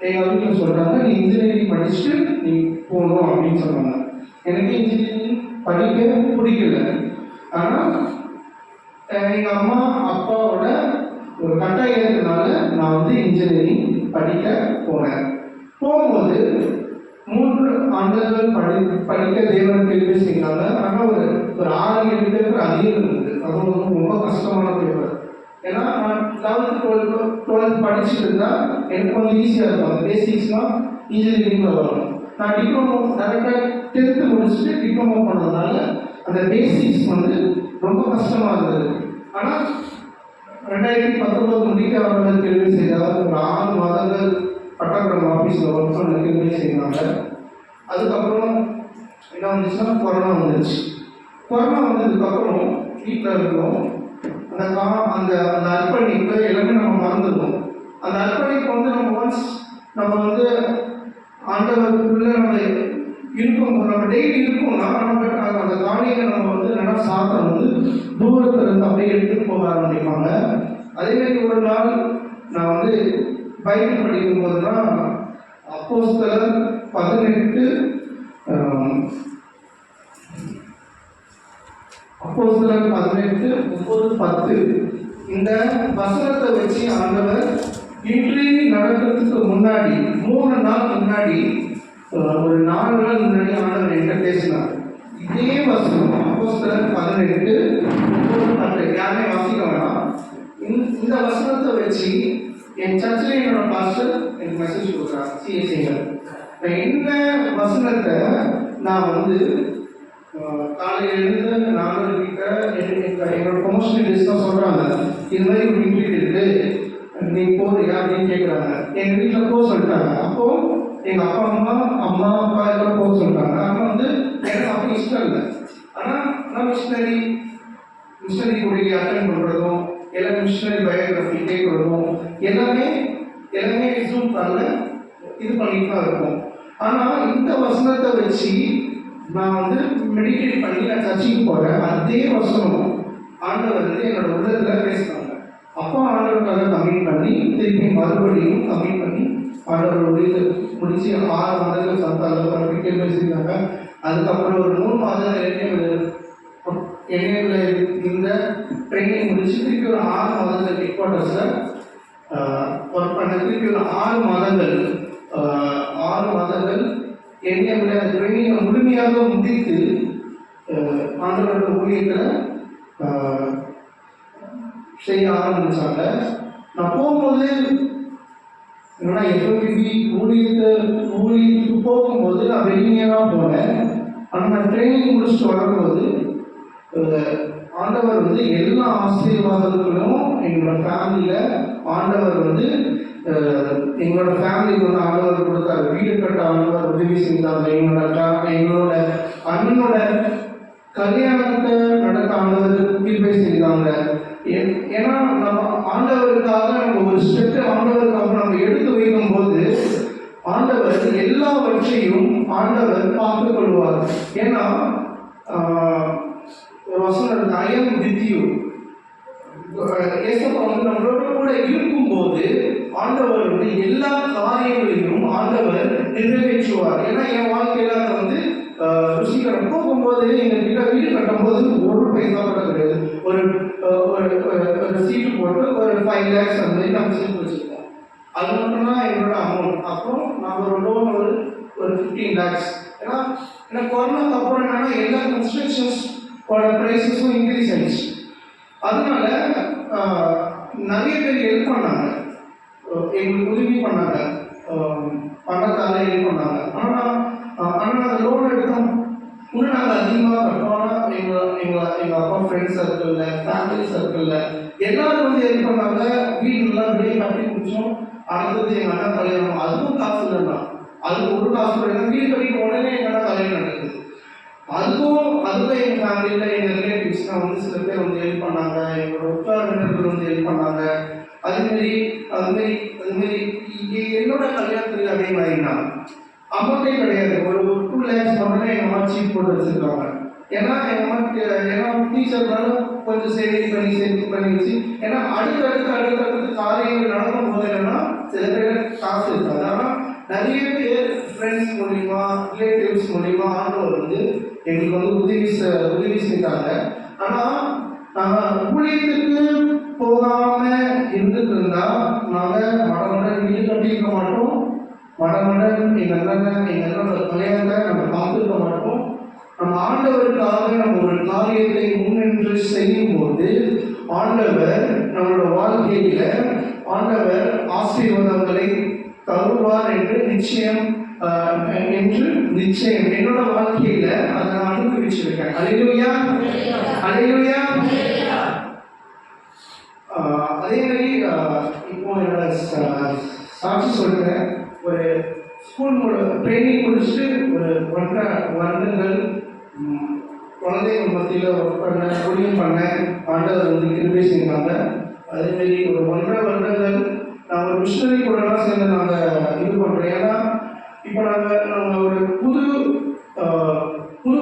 E: எங்கள் வீட்டில் சொல்கிறாங்க, நீ இன்ஜினியரிங் படிச்சுட்டு நீ போகணும் அப்படின்னு சொன்னாங்க. எனக்கு இன்ஜினியரிங் படிக்க பிடிக்கல. ஆனால் எங்கள் அம்மா அப்பாவோட ஒரு கட்டாயத்தினால நான் வந்து இன்ஜினியரிங் படிக்க போனேன். போகும்போது 3 ஆண்டுகள் படிக்க தேவன் கேள்வி செய்தாங்க. ஆனால் ஒரு 6-7 பேப்பர் அதிகம் இருந்தது. அது ரொம்ப கஷ்டமான பேப்பர். ஏன்னா நான் 11th 12th படிச்சுட்டு இருந்தால் எனக்கு கொஞ்சம் ஈஸியாக இருக்கும். அந்த பேசிக்ஸ்லாம் இன்ஜினியரிங்கில் வரும். நான் டிப்ளமோ டேரெக்டாக 10th முடிச்சுட்டு டிப்ளமோ பண்ணதுனால அந்த பேசிக்ஸ் வந்து ரொம்ப கஷ்டமாக இருந்தது. ஆனால் 2019 முடிக்க அவர்கள் கேள்வி செய்தால் ஒரு 6 மாதங்கள் பட்டாக்குளம் ஆஃபீஸில் ஒர்க் பண்ண கேள்வி செய்தாங்க. அதுக்கப்புறம் என்ன வந்துச்சுன்னா கொரோனா வந்துச்சு. கொரோனா வந்ததுக்கப்புறம் வீட்டில் இருக்கிறோம். அந்த அர்ப்பணிப்பு எல்லாமே நம்ம மறந்துடுவோம். அந்த அர்ப்பணிப்பு வந்து நம்ம வந்து ஆண்டவருக்குள்ள நம்ம இருக்கும், நம்ம டெய்லி இருக்கோம்னா நம்ம அந்த காலையில் நம்ம வந்து என்னன்னா சாப்பிட வந்து தூரத்தில் இருந்து அப்படியே எடுத்துகிட்டு போக ஆரம்பிப்பாங்க. அதேமாதிரி ஒரு நாள் நான் வந்து பைபிள் படிக்கும் போது தான் அப்போஸ்தலர் 18:9-10 இந்த வசனத்தை வச்சு ஆண்டவர் இன்று நடக்கிறதுக்கு முன்னாடி 3 நாள் முன்னாடி ஒரு 4 நாள் முன்னாடி ஆண்டவர் என்கிட்ட பேசினார். இதே வசனம் அப்போஸ்தலர் 18:9-10 யாருமே வாசிக்க வேணாம். இந்த வசனத்தை வச்சு என் சர்ச்சில் என்னோட பாஸ்டர் எனக்கு மெசேஜ் கொடுக்குறாங்க. சிஎஸ்ஐகள் என்ன வசனத்தை நான் வந்து காலையில் எழுந்து நாங்கள் எங்களோட ப்ரொமோஷனல் டேஸ் தான் சொல்கிறாங்க. இது மாதிரி ஒரு இன்டர்வியூ இருக்குது, நீ போறியா அப்படின்னு கேட்குறாங்க. எங்கள் வீட்டில் போக சொல்லிட்டாங்க. அப்போது எங்கள் அம்மா அப்பா எல்லாம் போக சொல்லிட்டாங்க. ஆனால் வந்து எனக்கு அப்போ இஷ்டம் இல்லை. ஆனால் நான் மிஷினரி கூட அட்டென்ட் பண்ணுறதும் எல்லாம் மிஷினரி பயோகிராஃபி கேட்குறதும் எல்லாமே ஜூம் காலில் இது பண்ணிட்டு தான் இருக்கும். ஆனால் இந்த வசனத்தை வச்சு நான் வந்து மெடிடேட் பண்ணி நான் சர்ச்சுக்கு போகிறேன். அதே வசனம் ஆண்டவர் வந்து என்னோட உள்ளத்தில் பேசுகிறாங்க. அப்போ ஆண்டவருக்காக கம்மிட் பண்ணி திருப்பி மறுபடியும் கம்மிட் பண்ணி ஆண்டவர் முடிச்சு 6 மாதங்கள் சந்தாலும் பேசியிருக்காங்க. அதுக்கப்புறம் ஒரு 3 மாதம் என்ஏல இருந்த ட்ரைனிங் முடிச்சு திருப்பி ஒரு 6 மாதங்கள் ஹெட் குவார்ட்டர்ஸில் ஒர்க் பண்ண, திருப்பி ஒரு 6 மாதங்கள் என்ஏல அந்த ட்ரைனிங்கை முழுமையாக முடித்து ஆண்டவரோட ஊழியத்தில் செய்ய ஆரம்பிச்சாங்க. நான் போகும்போது என்னன்னா எஃப்எம்பிபி ஊழியத்துக்கு போகும்போது நான் வெளியே தான் போனேன். ஆனால் நான் ட்ரைனிங் முடிச்சுட்டு வரும்போது ஆண்டவர் வந்து எல்லா ஆசீர்வாதங்களும் எங்களோட ஃபேமிலியில் ஆண்டவர் வந்து எங்களோட ஃபேமிலிக்கு வந்து ஆண்டவர் கொடுத்தாரு. வீடு கட்ட ஆண்டவர் உதவி செஞ்சாங்க. எங்களோட அண்ணனோட கல்யாணத்தை நடத்த ஆண்டவர் கிருபை செஞ்சாங்க. ஏன்னா நம்ம ஆண்டவருக்காக நம்ம ஒரு ஸ்டெப் ஆண்டவருக்காக நம்ம எடுத்து வைக்கும் போது ஆண்டவர் எல்லாவற்றையும் ஆண்டவர் பார்த்துக் கொள்வார். ஏன்னா ஒரு வசனம் இருக்கு, ஐ அம் வித் யூ. ஏசப்பா வந்து நம்மளோட கூட இருக்கும்போது ஆண்டவர் வந்து எல்லா காரியங்களையும் ஆண்டவர் நிறைவேற்றுவார். ஏன்னா என் வாழ்க்கையில அதை வந்து ருசிகரம் போகும்போது எங்ககிட்ட வீடு கட்டும்போது ஒரு பைசா கூட கிடையாது. ஒரு சீட்டு போட்டு ஒரு 5 lakhs அந்த மாதிரி நம்ம சீட்டு வச்சுருக்கோம். அது மட்டும்தான் எங்களோட அமௌண்ட். அப்புறம் நான் ஒரு லோன் ஒரு 15 lakhs. ஏன்னா கொரோனாக்கு அப்புறம் என்னன்னா எல்லா கன்ஸ்ட்ரக்ஷன்ஸோட ப்ரைஸஸும் இன்க்ரீஸ் ஆயிடுச்சு. அதனால நிறைய பேர் ஹெல்ப் பண்ணாங்க, எங்களுக்கு உதவி பண்ணாங்க, பணத்தால ஹெல்ப் பண்ணாங்க. ஆனால் அந்த லோன் எடுத்தோம் இன்னும் நாங்கள் அதிகமாக கட்டோம். எங்கள் அப்பா ஃப்ரெண்ட்ஸ் சர்க்கிளில், ஃபேமிலி சர்க்கிளில் எல்லாரும் வந்து ஹெல்ப் பண்ணாங்க. வீடு நல்லா வெளியே கட்டி முடிச்சோம். அடுத்தது எங்கள் அண்ணா கல்யாணம், அதுவும் காசு இல்லைன்னா அதுக்கு ஒரு காசு இல்லைன்னா வீடு கட்டிட்டு உடனே எங்கள் அண்ணா கல்யாணம் நடக்குது. அதுக்கும் எங்கள் ஃபேமிலியில் எங்கள் ரிலேட்டிவ்ஸ்லாம் வந்து சில பேர் வந்து ஹெல்ப் பண்ணாங்க. எங்களோட உற்றார்கள் வந்து ஹெல்ப் பண்ணாங்க. அதுமாரி என்னோட கல்யாணத்துக்கு அதே மாதிரினா அமௌண்ட்டே கிடையாது. ஒரு 2 lakhs மட்டும் எங்கள் அம்மா சீட் போட்டு வச்சுருக்காங்க. ஏன்னா எங்கள் அம்மா டீச்சர்னாலும் கொஞ்சம் சேவிங் பண்ணி வச்சு, ஏன்னா அடுத்தடுத்து காரியங்கள் நடக்கும் போது என்னன்னா சில பேர் காசு இருக்காது. ஆனால் நிறைய பேர் ஃப்ரெண்ட்ஸ் மூலிமா, ரிலேட்டிவ்ஸ் மூலிமா ஆண்டவர் வந்து எங்களுக்கு வந்து உதவி செஞ்சாங்க. ஆனால் நாங்கள் ஊழியத்துக்கு போகாம இருந்துட்டு இருந்தா நாங்கள் மடமடன் வீடு கட்டியிருக்க மாட்டோம். மடமடன் எங்கள் அண்ணனோட கல்யாணத்தை நம்ம பார்த்துருக்க மாட்டோம். நம்ம ஆண்டவருக்காக நம்ம ஒரு காரியத்தை முன்னின்று செய்யும் போது ஆண்டவர் நம்மளோட வாழ்க்கையில ஆண்டவர் ஆசீர்வாதங்களை தருவார் என்று நிச்சயம் என்னோட வாழ்க்கையில அதை நான் அனுபவிச்சிருக்கேன். அல்லேலூயா, அல்லேலூயா. அதே மாதிரி இப்போ என்னோட சாட்சி சொல்றேன். ஒரு ஸ்கூல் ட்ரைனிங் முடிச்சுட்டு ஒரு 1.5 வருடங்கள் குழந்தைங்க மத்தியில் ஒர்க் பண்ண, ஊழியம் பண்ண ஆண்டவர் வந்து கிருபை செஞ்சாங்க. அதேமாரி ஒரு 1.5 வருடங்கள் நான் ஒரு மிஷனரி கூடலாம் சேர்ந்து நாங்கள் இது பண்ணுறோம். ஏன்னா இப்போ நாங்கள் ஒரு புது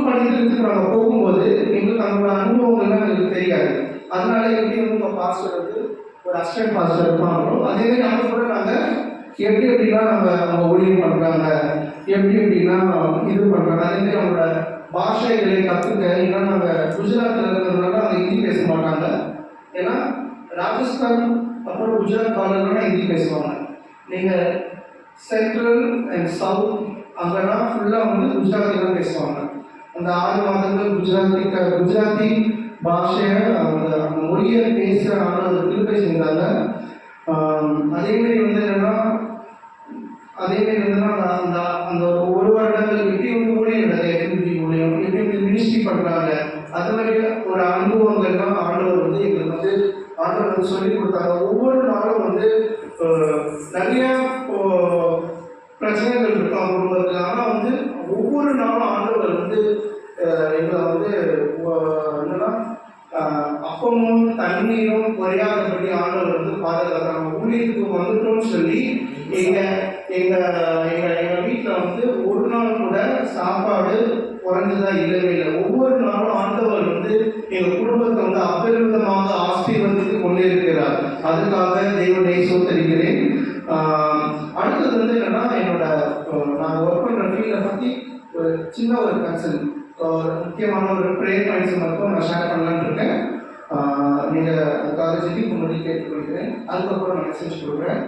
E: படிக்கிறதுக்கு நாங்கள் போகும்போது எங்களுக்கு நம்மளோட அனுபவங்கள்லாம் எங்களுக்கு தெரியாது. அதனால எப்படி வந்து உங்கள் பாஸ்டர் வந்து ஒரு அசிஸ்டன்ட் பாஸ்டர் இருப்பாங்களோ அதேமாதிரி நம்ம கூட நாங்கள் எப்படின்னா அவங்க ஊழியம் பண்ணுறாங்க, எப்படின்னா இது பண்ணுறாங்க. அதேமாதிரி அவங்களோட பாஷைகளை கற்றுக்க. ஏன்னா நாங்கள் குஜராத்தில் இருக்கிறதுனால அவங்க ஹிந்தி பேச மாட்டாங்க. ஏன்னா ராஜஸ்தான் அப்புறம் குஜராத் காலர்லாம் ஹிந்தி பேசுவாங்க. நீங்கள் சென்ட்ரல் அண்ட் சவுத் அங்கேனா ஃபுல்லாக வந்து குஜராத்தி தான் பேசுவாங்க. அந்த 6 மாதங்கள் குஜராத்தி பாஷையை அந்த மொழியை பேசுகிற ஆண்டவர் கிருபை செஞ்சாங்க. அதேமாரி வந்து என்னன்னா அந்த ஒரு வருடங்கள் எப்படி வந்து ஊழியம் நடக்குது, ஊழியம் எப்படி வந்து மினிஸ்ட்ரி பண்ணுறாங்க, அது மாதிரி ஒரு அனுபவங்கள்லாம் ஆண்டவர் வந்து எங்களுக்கு வந்து ஆண்டவர் வந்து சொல்லி கொடுத்தாங்க. ஒவ்வொரு நாளும் வந்து நிறைய பிரச்சனைகள் இருக்கும் குடும்பத்தில். ஆனால் வந்து ஒவ்வொரு நாளும் ஆண்டவர் வந்து எங்களை வந்து என்னன்னா அப்பமும் தண்ணீரும் குறையாதபடி ஆண்டவர் வந்து பாதுகாத்தாங்க. ஊழியத்துக்கு வந்துட்டோம்னு சொல்லி எங்கள் வீட்டில் வந்து ஒரு நாள் கூட சாப்பாடு குறைஞ்சதா இல்லவே இல்லை. ஒவ்வொரு நாளும் ஆண்டவர் வந்து எங்கள் குடும்பத்தை வந்து அபரிமிதமாக ஆசீர்வதித்து கொண்டே இருக்கிறார். அதுக்காக தேவனை சோத்தரிக்கிறேன். அடுத்தது வந்து என்னன்னா நான் ஒர்க் பண்ணுற ஃபீல்டை பற்றி ஒரு சின்ன ஒரு கன்சர்ன், முக்கியமான முக்கியமான ஒரு ப்ரேயர் பாயிண்ட்ஸ் மட்டும் நான் ஷேர் பண்ணலான்னு இருக்கேன். நீங்கள் அதுக்காக ஜெபிக்கும்படி கேட்டுக்கொள்கிறேன். அதுக்கப்புறம் நான் மெசேஜ் கொடுக்குறேன்.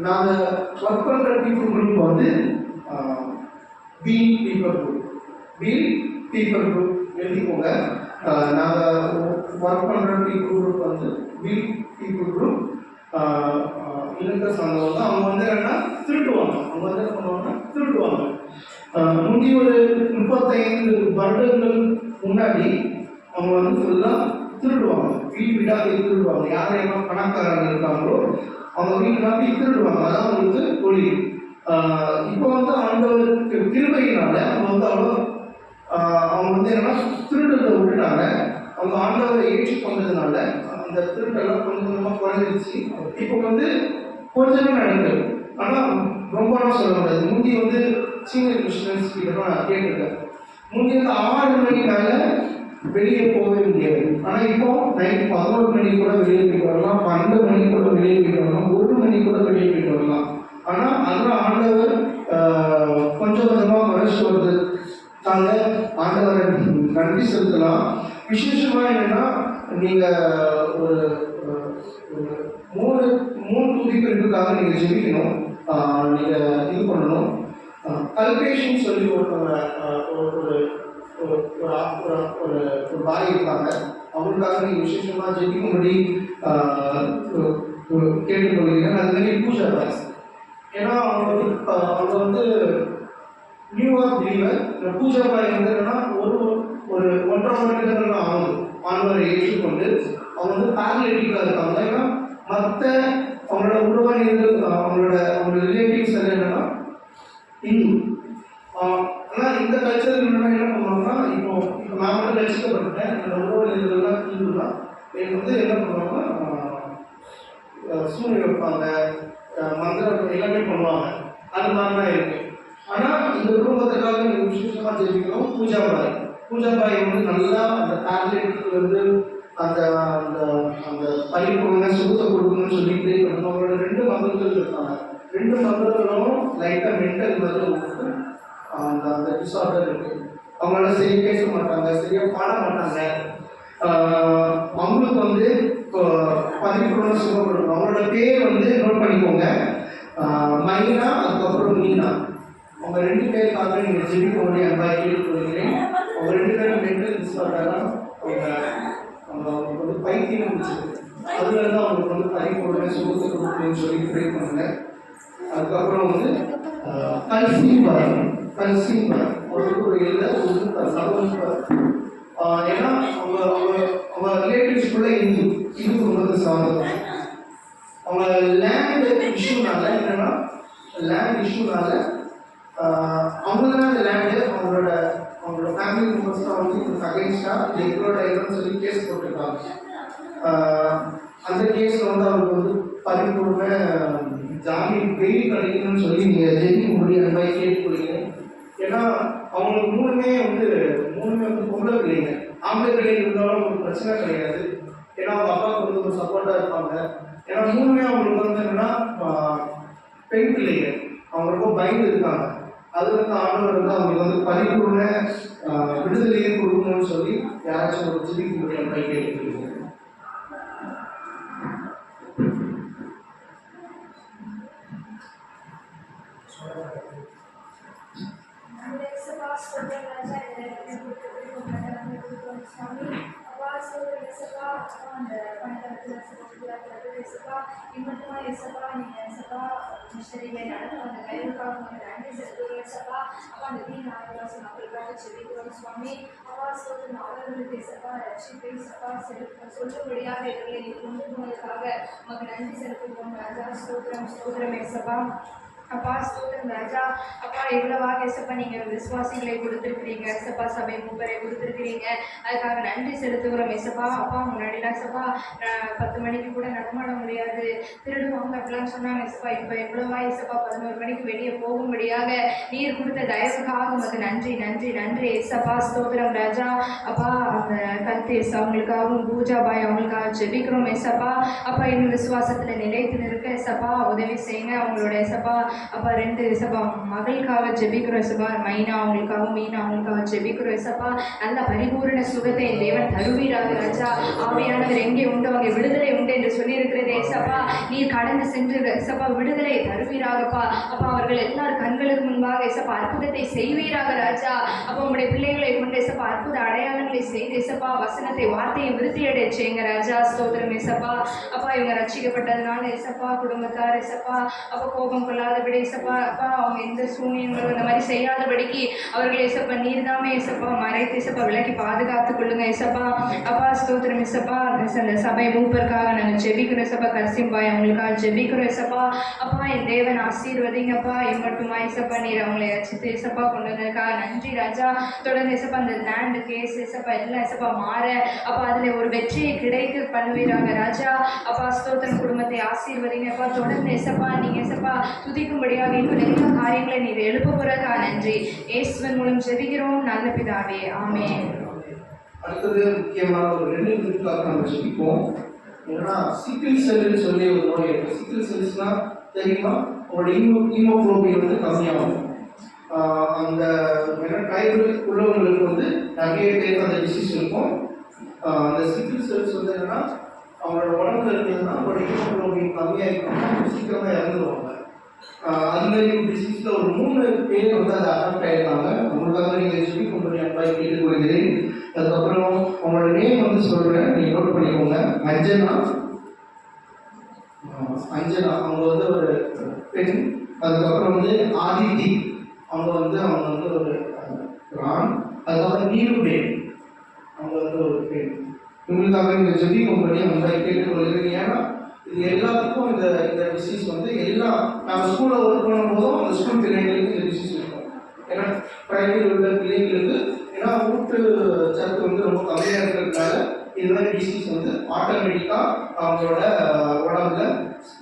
E: நாங்கள் ஒர்க் பண்ணுற பீப்புள் குரூப் வந்து பி பீப்புள் குரூப் எழுதிக்கோங்க. நாங்கள் ஒர்க் பண்ணுற பீப்புள் குரூப் வந்து பி பீப்புள் குரூப் இலக்க சங்கம் வந்து அவங்க வந்து என்னன்னா திருடுவாங்க. அவங்க வந்து என்ன பண்ணுவாங்கன்னா திருடுவாங்க. முந்தி ஒரு 35 வருடங்கள் முன்னாடி அவங்க வந்து ஃபுல்லாக திருடுவாங்க. வீடாக திருடுவாங்க. யாரையெல்லாம் பணக்காரங்க இருக்காங்களோ அவங்க வீட்டுலாம் போய் திருடுவாங்க. அதான் அவங்களுக்கு தொழில். இப்போ வந்து ஆண்டவருக்கு கிருபையினால அவங்க வந்து அவங்க வந்து என்னன்னா திருடுறதை விட்டுட்டாங்க. அவங்க ஆண்டவரை ஏற்றுக்கொண்டதுனால அந்த திருட்டெல்லாம் கொஞ்சம் கொஞ்சமாக குறைஞ்சிருச்சு. இப்போ வந்து கொஞ்சமே நடக்குது. ஆனால் ரொம்பலாம் சொல்ல முடியாது. முந்தி வந்து சீனியர் மிஷனரிஸ் கிட்ட நான் கேட்டிருக்கேன். முந்தி வந்து 6 மணி மேலே வெளியே போகவே முடியாது. ஆனால் இப்போ நைட் 11 மணிக்கு கூட வெளியே போயிட்டு வரலாம், 12 மணிக்கு கூட வெளியே போயிட்டு வரலாம், 1 மணிக்கு கூட வெளியே போயிட்டு வரலாம். ஆனால் அதெல்லாம் ஆண்டவர் கொஞ்சம் கொஞ்சமாக குறைச்சி வருதுக்காக ஆண்டவரை நன்றி செலுத்தலாம். விசேஷமாக என்னன்னா நீங்கள் ஒரு 3 துதிப்பிற்காக நீங்கள் ஜெபிக்கணும். நீங்கள் இது பண்ணணும். கல்பேஷன் சொல்லி ஒரு பாய் இருக்காங்க. அவங்களுக்காக நீங்கள் விசேஷமாக ஜெபிக்கும்படி கேட்டுக்கொள்கிறேன். அது மாதிரி பூஜா பாய், ஏன்னா அவங்க வந்து நியூயார்க் பிலீவர். பூஜா பாய் வந்து என்னன்னா ஒரு 1.5 வருடங்கள் ஆகுது ஆண்டவரை ஏற்றுக்கொண்டு. அவங்க வந்து பேரலிட்டிக்காக இருக்காங்க. ஏன்னா மற்ற அவங்களோட உறவினர்கள் அவங்களோட ரிலேட்டிவ்ஸ் எல்லாம் என்னன்னா இந்து. ஆனால் இந்த கல்ச்சர் என்னன்னா என்ன பண்ணுவாங்கன்னா இப்போ நான் வந்து ரசிக்கப்பட்டேன். என்னோட உறவினர்கள்லாம் இந்து தான். எனக்கு வந்து என்ன பண்ணுவாங்கன்னா சூழ்நிலை வைப்பாங்க, மந்திரம் எல்லாமே பண்ணுவாங்க. அது மாதிரிலாம் இருக்கு. ஆனால் இந்த குடும்பத்துக்காக நீங்கள் விசேஷமாக ஜெயிக்கணும். பூஜா பாய் வந்து நல்லா அந்த பேரலிட்டிக்கு வந்து அந்த அந்த அந்த பரிபூர்ண சுகத்தை கொடுக்கணும்னு சொல்லிட்டு அவங்களோட 2 மகள்கள் இருக்காங்க. 2 மகள்களும் லைட்டாக மென்டல் மாதிரி உங்களுக்கு அந்த அந்த டிஸார்டர் இருக்கு. அவங்களால சரியாக பேச மாட்டாங்க, சரியாக பாட மாட்டாங்க. அவங்களுக்கு வந்து பரிபூர்ண சுகம் கொடுக்கணும். அவங்களோட பேர் வந்து நோட் பண்ணிக்கோங்க, மைனா, அதுக்கப்புறம் மீனா. அவங்க 2 பேருக்காக நீங்கள் ஜெபிக்கோங்க. அன்பாக கேட்டுக்கொள்கிறேன். அவங்க 2 பேரும் மென்டல் டிஸார்டராக அவங்களுக்கு வந்து பைத்தியம் முடிச்சிருக்கு. அதுல தான் அவங்களுக்கு வந்து பரிபூர்ண சுகத்தை கொடுக்கணும்னு சொல்லி ப்ரே பண்ணுங்க. அதுக்கப்புறம் வந்து கல்சிங் ஒரு எழுத ஏன்னா அவங்க ரிலேட்டிவ்ஸ்குள்ள இந்து குடும்பத்தை சார்ந்தவங்க. அவங்க லேண்ட் இஷ்யூனால என்னன்னா அவங்களுக்கு அந்த லேண்டு அவங்களோட ஃபேமிலி மெம்பர்ஸ் தான் வந்து இதுக்கு அகைன்ஸ்டாக எங்களோட இடம்னு சொல்லி கேஸ் போட்டிருக்காங்க. அந்த கேஸில் வந்து அவங்களுக்கு வந்து பரிபூர்ண ஜாமீன் பெயில் கிடைக்கணும்னு சொல்லி நீங்கள் ஜெயிக்க முடியும். அந்த மாதிரி கேட்டுக்கொள்கிறேன். ஏன்னா அவங்களுக்கு மூணுமே வந்து பொம்பளை பிள்ளைங்க. ஆம்பளை பிள்ளைங்க இருந்தாலும் அவங்களுக்கு பிரச்சனை கிடையாது. ஏன்னா அவங்க அப்பாவுக்கு வந்து ஒரு சப்போர்ட்டாக இருப்பாங்க. ஏன்னா மூணுமே அவங்களுக்கு வந்து என்னன்னா பெண் பிள்ளைங்க. அவங்க ரொம்ப பயந்து இருக்காங்க. அது வந்து ஆண்டவர் வந்து அவங்களுக்கு வந்து பரிபூர்ண விடுதலையை கொடுக்கணும்னு சொல்லி யாராச்சும் ஒரு ஜெபிக்க முடியும் அப்படி கேட்டுக்கிறீங்க.
C: சொல்லும்படியாக நன்றி செலுத்துவோம் ராஜா. ஸ்தோத்திரம் ஸ்தோத்திரம் ஏசப்பா. அப்பா ஸ்தோத்திரம் ராஜா. அப்பா எவ்வளவாக ஏசப்பா நீங்கள் விசுவாசிகளை கொடுத்துருக்கிறீங்க ஏசப்பா, சபை மூப்பரை கொடுத்துருக்கிறீங்க. அதுக்காக நன்றி செலுத்துகிறோம் ஏசப்பா. அப்பா முன்னாடிலாம் ஏசப்பா 10 மணிக்கு கூட நடமாட முடியாது, திருடுவாங்க அப்படிலாம் சொன்னாங்க ஏசப்பா. இப்போ எவ்வளவா ஏசப்பா 11 மணிக்கு வெளியே போகும்படியாக நீர் கொடுத்த தயவுக்காக உமக்கு நன்றி நன்றி நன்றி ஏசப்பா. ஸ்தோத்திரம் ராஜா. அப்பா அந்த
F: அவங்க கத்தேஸ் அவங்களுக்காகவும் பூஜாபாய் அவங்களுக்காக ஜெபிக்கிறோம் ஏசப்பா. அப்பா இன்னும் விசுவாசத்தில் நிலைத்து நிற்க ஏசப்பா உதவி செய்யுங்க. அவங்களோட ஏசப்பா அப்பா 2 ஏசப்பா மகளுக்காக ஜெபிக்கிறோம் ஏசப்பா. மைனா அவங்களுக்காகவும் மீனா அவங்களுக்காக ஜெபிக்கிறோம் ஏசப்பா. நல்ல பரிபூரண சுகத்தை தேவன் தருவீராக ராஜா. ஆவியானவர் எங்கே உண்டு அவங்க விடுதலை உண்டு என்று சொல்லியிருக்கிறதே ஏசப்பா. நீர் கடந்து சென்று ஏசப்பா விடுதலை தருவீராகப்பா. அப்பா அவர்கள் எல்லாரும் கண்களுக்கு முன்பாக ஏசப்பா அற்புதத்தை செய்வீராக ராஜா. அப்போ உங்களுடைய பிள்ளைகளை கொண்டு ஏசப்பா அற்புத அடையாளங்களை செய்து ஏசப்பா வசனத்தை வார்த்தையை விருத்தியடை செய்யுங்க ராஜா. ஸ்தோத்திரம் ஏசப்பா. அப்பா இவங்க ரட்சிக்கப்பட்டதுனால ஏசப்பா குடும்பத்தார் ஏசப்பா அப்போ கோபம் கொள்ளாதபடி ஏசப்பா அப்பா அவங்க எந்த சூழ்நிலைகளும் இந்த மாதிரி செய்யாதபடிக்கு அவர்கள் ஏசப்பா நீர்தாமே ஏசப்பா மறைத்து ஏசப்பா விலக்கி பாதுகாத்து கொள்ளுங்க ஏசப்பா. அப்பா ஸ்தோத்திரம் ஏசப்பா. அந்த சபை மூப்பருக்காக நாங்கள் ஜெபிக்கிறோம் ஏசப்பா. கர்சிம்பாய் அவங்களுக்காக ஜெபிக்கிறோம் ஏசப்பா. அப்பா என் தேவன் ஆசீர்வதிங்கப்பா. இம்மட்டுமா ஏசப்பா நீர் அவங்களை ரசித்து ஏசப்பா கொண்டு வந்ததுக்காக நன்றி ராஜா. தொடர்ந்து ஏசப்பா அந்த லேண்டு கேஸ் ஏசப்பா எல்லாம் ஏசப்பா மாற அப்பா அதில் ஒரு வெற்றியை கிடைக்க பண்ணுவீராங்க ராஜா. அப்பா ஸ்தோத்திரம். குடும்பத்தை ஆசீர்வதிங்கப்பா. தொடர்ந்து ஏசப்பா நீங்க ஏசப்பா துதிக்கும்படியாக இன்னும் எல்லா காரியங்களை நீர் எழுப்ப போறதுக்காக நன்றி. இயேசுவின் மூலம் ஜெபிக்கிறோம் நல்ல பிதாவே, ஆமென்.
E: அடுத்தது முக்கியமான ஒரு 2 நிமிஷத்துக்காக நம்ம ஜெபிப்போம். ஏன்னா சிக்கிள் செல்லுன்னு சொல்லி ஒரு நோய் இருக்கு. சிக்கிள் செல்ஸ்னா தெரியுமா? உங்களோட ஹீமோகுளோபின் வந்து கம்மியாகும். அந்த ட்ரைபல் உள்ளவங்களுக்கு வந்து நிறைய பேருக்கு அந்த டிசீஸ் இருக்கும். அந்த சிக்கிள் செல்ஸ் வந்து என்னன்னா அவங்களோட உடம்புல இருக்கிறதுனா அவங்களோட ஹீமோகுளோபின் கம்மியாக இருக்கும், சீக்கிரமாக இறந்துருவாங்க. அது மாதிரி டிசீஸில் ஒரு 3 பேர் வந்து அதை அஃபெக்ட் ஆகிருக்காங்க. உங்களுக்காக நீங்கள் சொல்லி கொண்டு அட்வைஸ் கேட்டு கொள்கிறேன். அதுக்கப்புறம் அவங்களோட நேம் வந்து சொல்கிறேன், நீங்கள் நோட் பண்ணிக்கோங்க. அஞ்சனா அவங்க வந்து ஒரு பெண். அதுக்கப்புறம் வந்து ஆதித்தி அவங்க வந்து ஒரு ஆண். அதுக்கப்புறம் நீருபேன் அவங்க வந்து ஒரு பெண். இவங்களுக்காக நீங்கள் ஜெபிக்கும்படி அவங்க கேட்டுக்கொள்கிறீங்க. ஏன்னா இது எல்லாத்துக்கும் இந்த டிசீஸ் வந்து எல்லாம் நம்ம ஸ்கூலில் ஒர்க் பண்ணும்போதும் அந்த ஸ்கூல் பிள்ளைங்களுக்கு இந்த டிசீஸ் இருக்கும். ஏன்னா பிரைவேட் உள்ள பிள்ளைங்களுக்கு ஏன்னா ஊட்டு சத்து வந்து ரொம்ப கம்மியாக இருக்கிறதுனால இது மாதிரி டிசீஸ் வந்து ஆட்டோமேட்டிக்காக அவங்களோட உடம்புல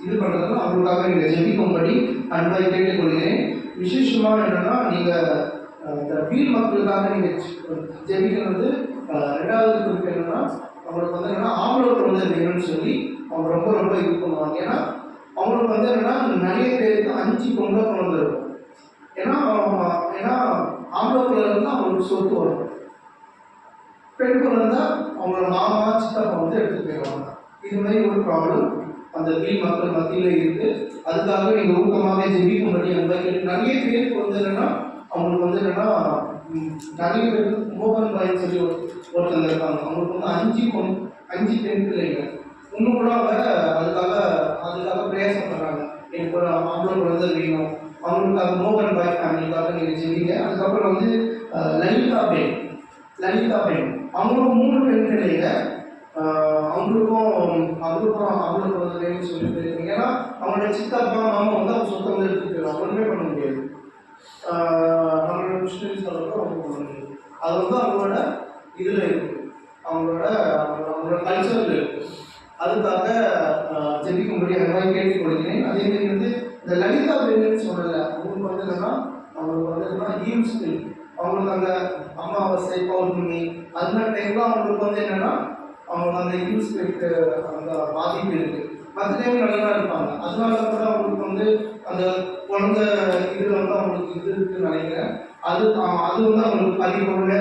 E: இது பண்ணுறதுனால அவங்களுக்காக நீங்கள் ஜெபிக்கும்படி அன்பாய் கேட்டுக்கொள்கிறேன். விசேஷமாக என்னென்னா நீங்கள் இந்த வீல் மக்களுக்காக நீங்கள் ஜெபிக்கிறது. 2வது குறிப்பு என்னென்னா அவங்களுக்கு வந்து என்னென்னா ஆம்பளோர் வந்து வேணும்னு சொல்லி அவங்க ரொம்ப இது பண்ணுவாங்க. ஏன்னா அவங்களுக்கு வந்து என்னென்னா நிறைய பேருக்கு 5 பொண்ணு குழந்தை இருக்கும். ஏன்னா ஆம்பளோர்ல இருந்தால் அவங்களுக்கு சொத்து வரும். பெண் குழந்தை அவங்களோட மாமா சித்தப்பா வந்து எடுத்துட்டு போயிடுவாங்க. இது மாதிரி ஒரு ப்ராப்ளம் அந்த வீல் மக்கள் மத்தியில் இருக்குது. அதுக்காக நீங்கள் ஊக்கமாக ஜெபிக்கும்படி அந்த நிறைய பேருக்கு வந்து என்னென்னா அவங்களுக்கு வந்து என்னென்னா நிறைய பேருக்கு மோகன் பாய்ன்னு சொல்லி ஒருத்தங்க இருக்காங்க. அவங்களுக்கு வந்து 5 பெண் பிள்ளைங்க. இன்னும் கூட அவங்க அதுக்காக பிரயாசம் பண்ணுறாங்க. எனக்கு ஒரு ஆம்பளை குழந்தை வேணும். அவங்களுக்காக மோகன் பாய் ஃபேமிலிக்காக நீங்கள் ஜெபிங்க. அதுக்கப்புறம் வந்து லலிதா பெண் அவங்களுக்கும் 3 பெண் பிள்ளைங்க. அவங்களுக்கு வந்து வேணும்னு சொல்லிட்டு இருக்கீங்க. ஏன்னா அவங்களோட சித்தப்பா மாமா வந்து அவங்க சொத்தை வந்து எடுத்துட்டு போயிடும். ஒன்றுமே பண்ண முடியாது. அவங்களோட முஸ்லீம் சொல்கிறப்ப அவங்க பண்ண முடியாது. அது வந்து அவங்களோட இதில் இருக்குது, அவங்களோட கல்ச்சரில் இருக்குது. அதுக்காக ஜெபிக்கும்படி அந்த கேட்டுக்கொள்கிறேன். அதே மாதிரி வந்து இந்த லலிதா பெண்ணுன்னு சொல்லலை. அவங்களுக்கு வந்து என்னன்னா ஈவ் ஸ்பிரிட் அவங்களுக்கு அந்த அமாவாசை பௌர்ணமி அந்த மாதிரி டைம்ல அவங்களுக்கு வந்து என்னன்னா அவங்களுக்கு அந்த ஈவ் ஸ்பிரிட் அந்த பாதிப்பு இருக்குது. மற்ற டைம் நல்லா இருப்பாங்க. அதனால கூட அவங்களுக்கு வந்து அந்த குழந்தை இதில் வந்து அவங்களுக்கு இது இருக்குன்னு நினைக்கிறேன். அது வந்து அவங்களுக்கு பரிபூர்ண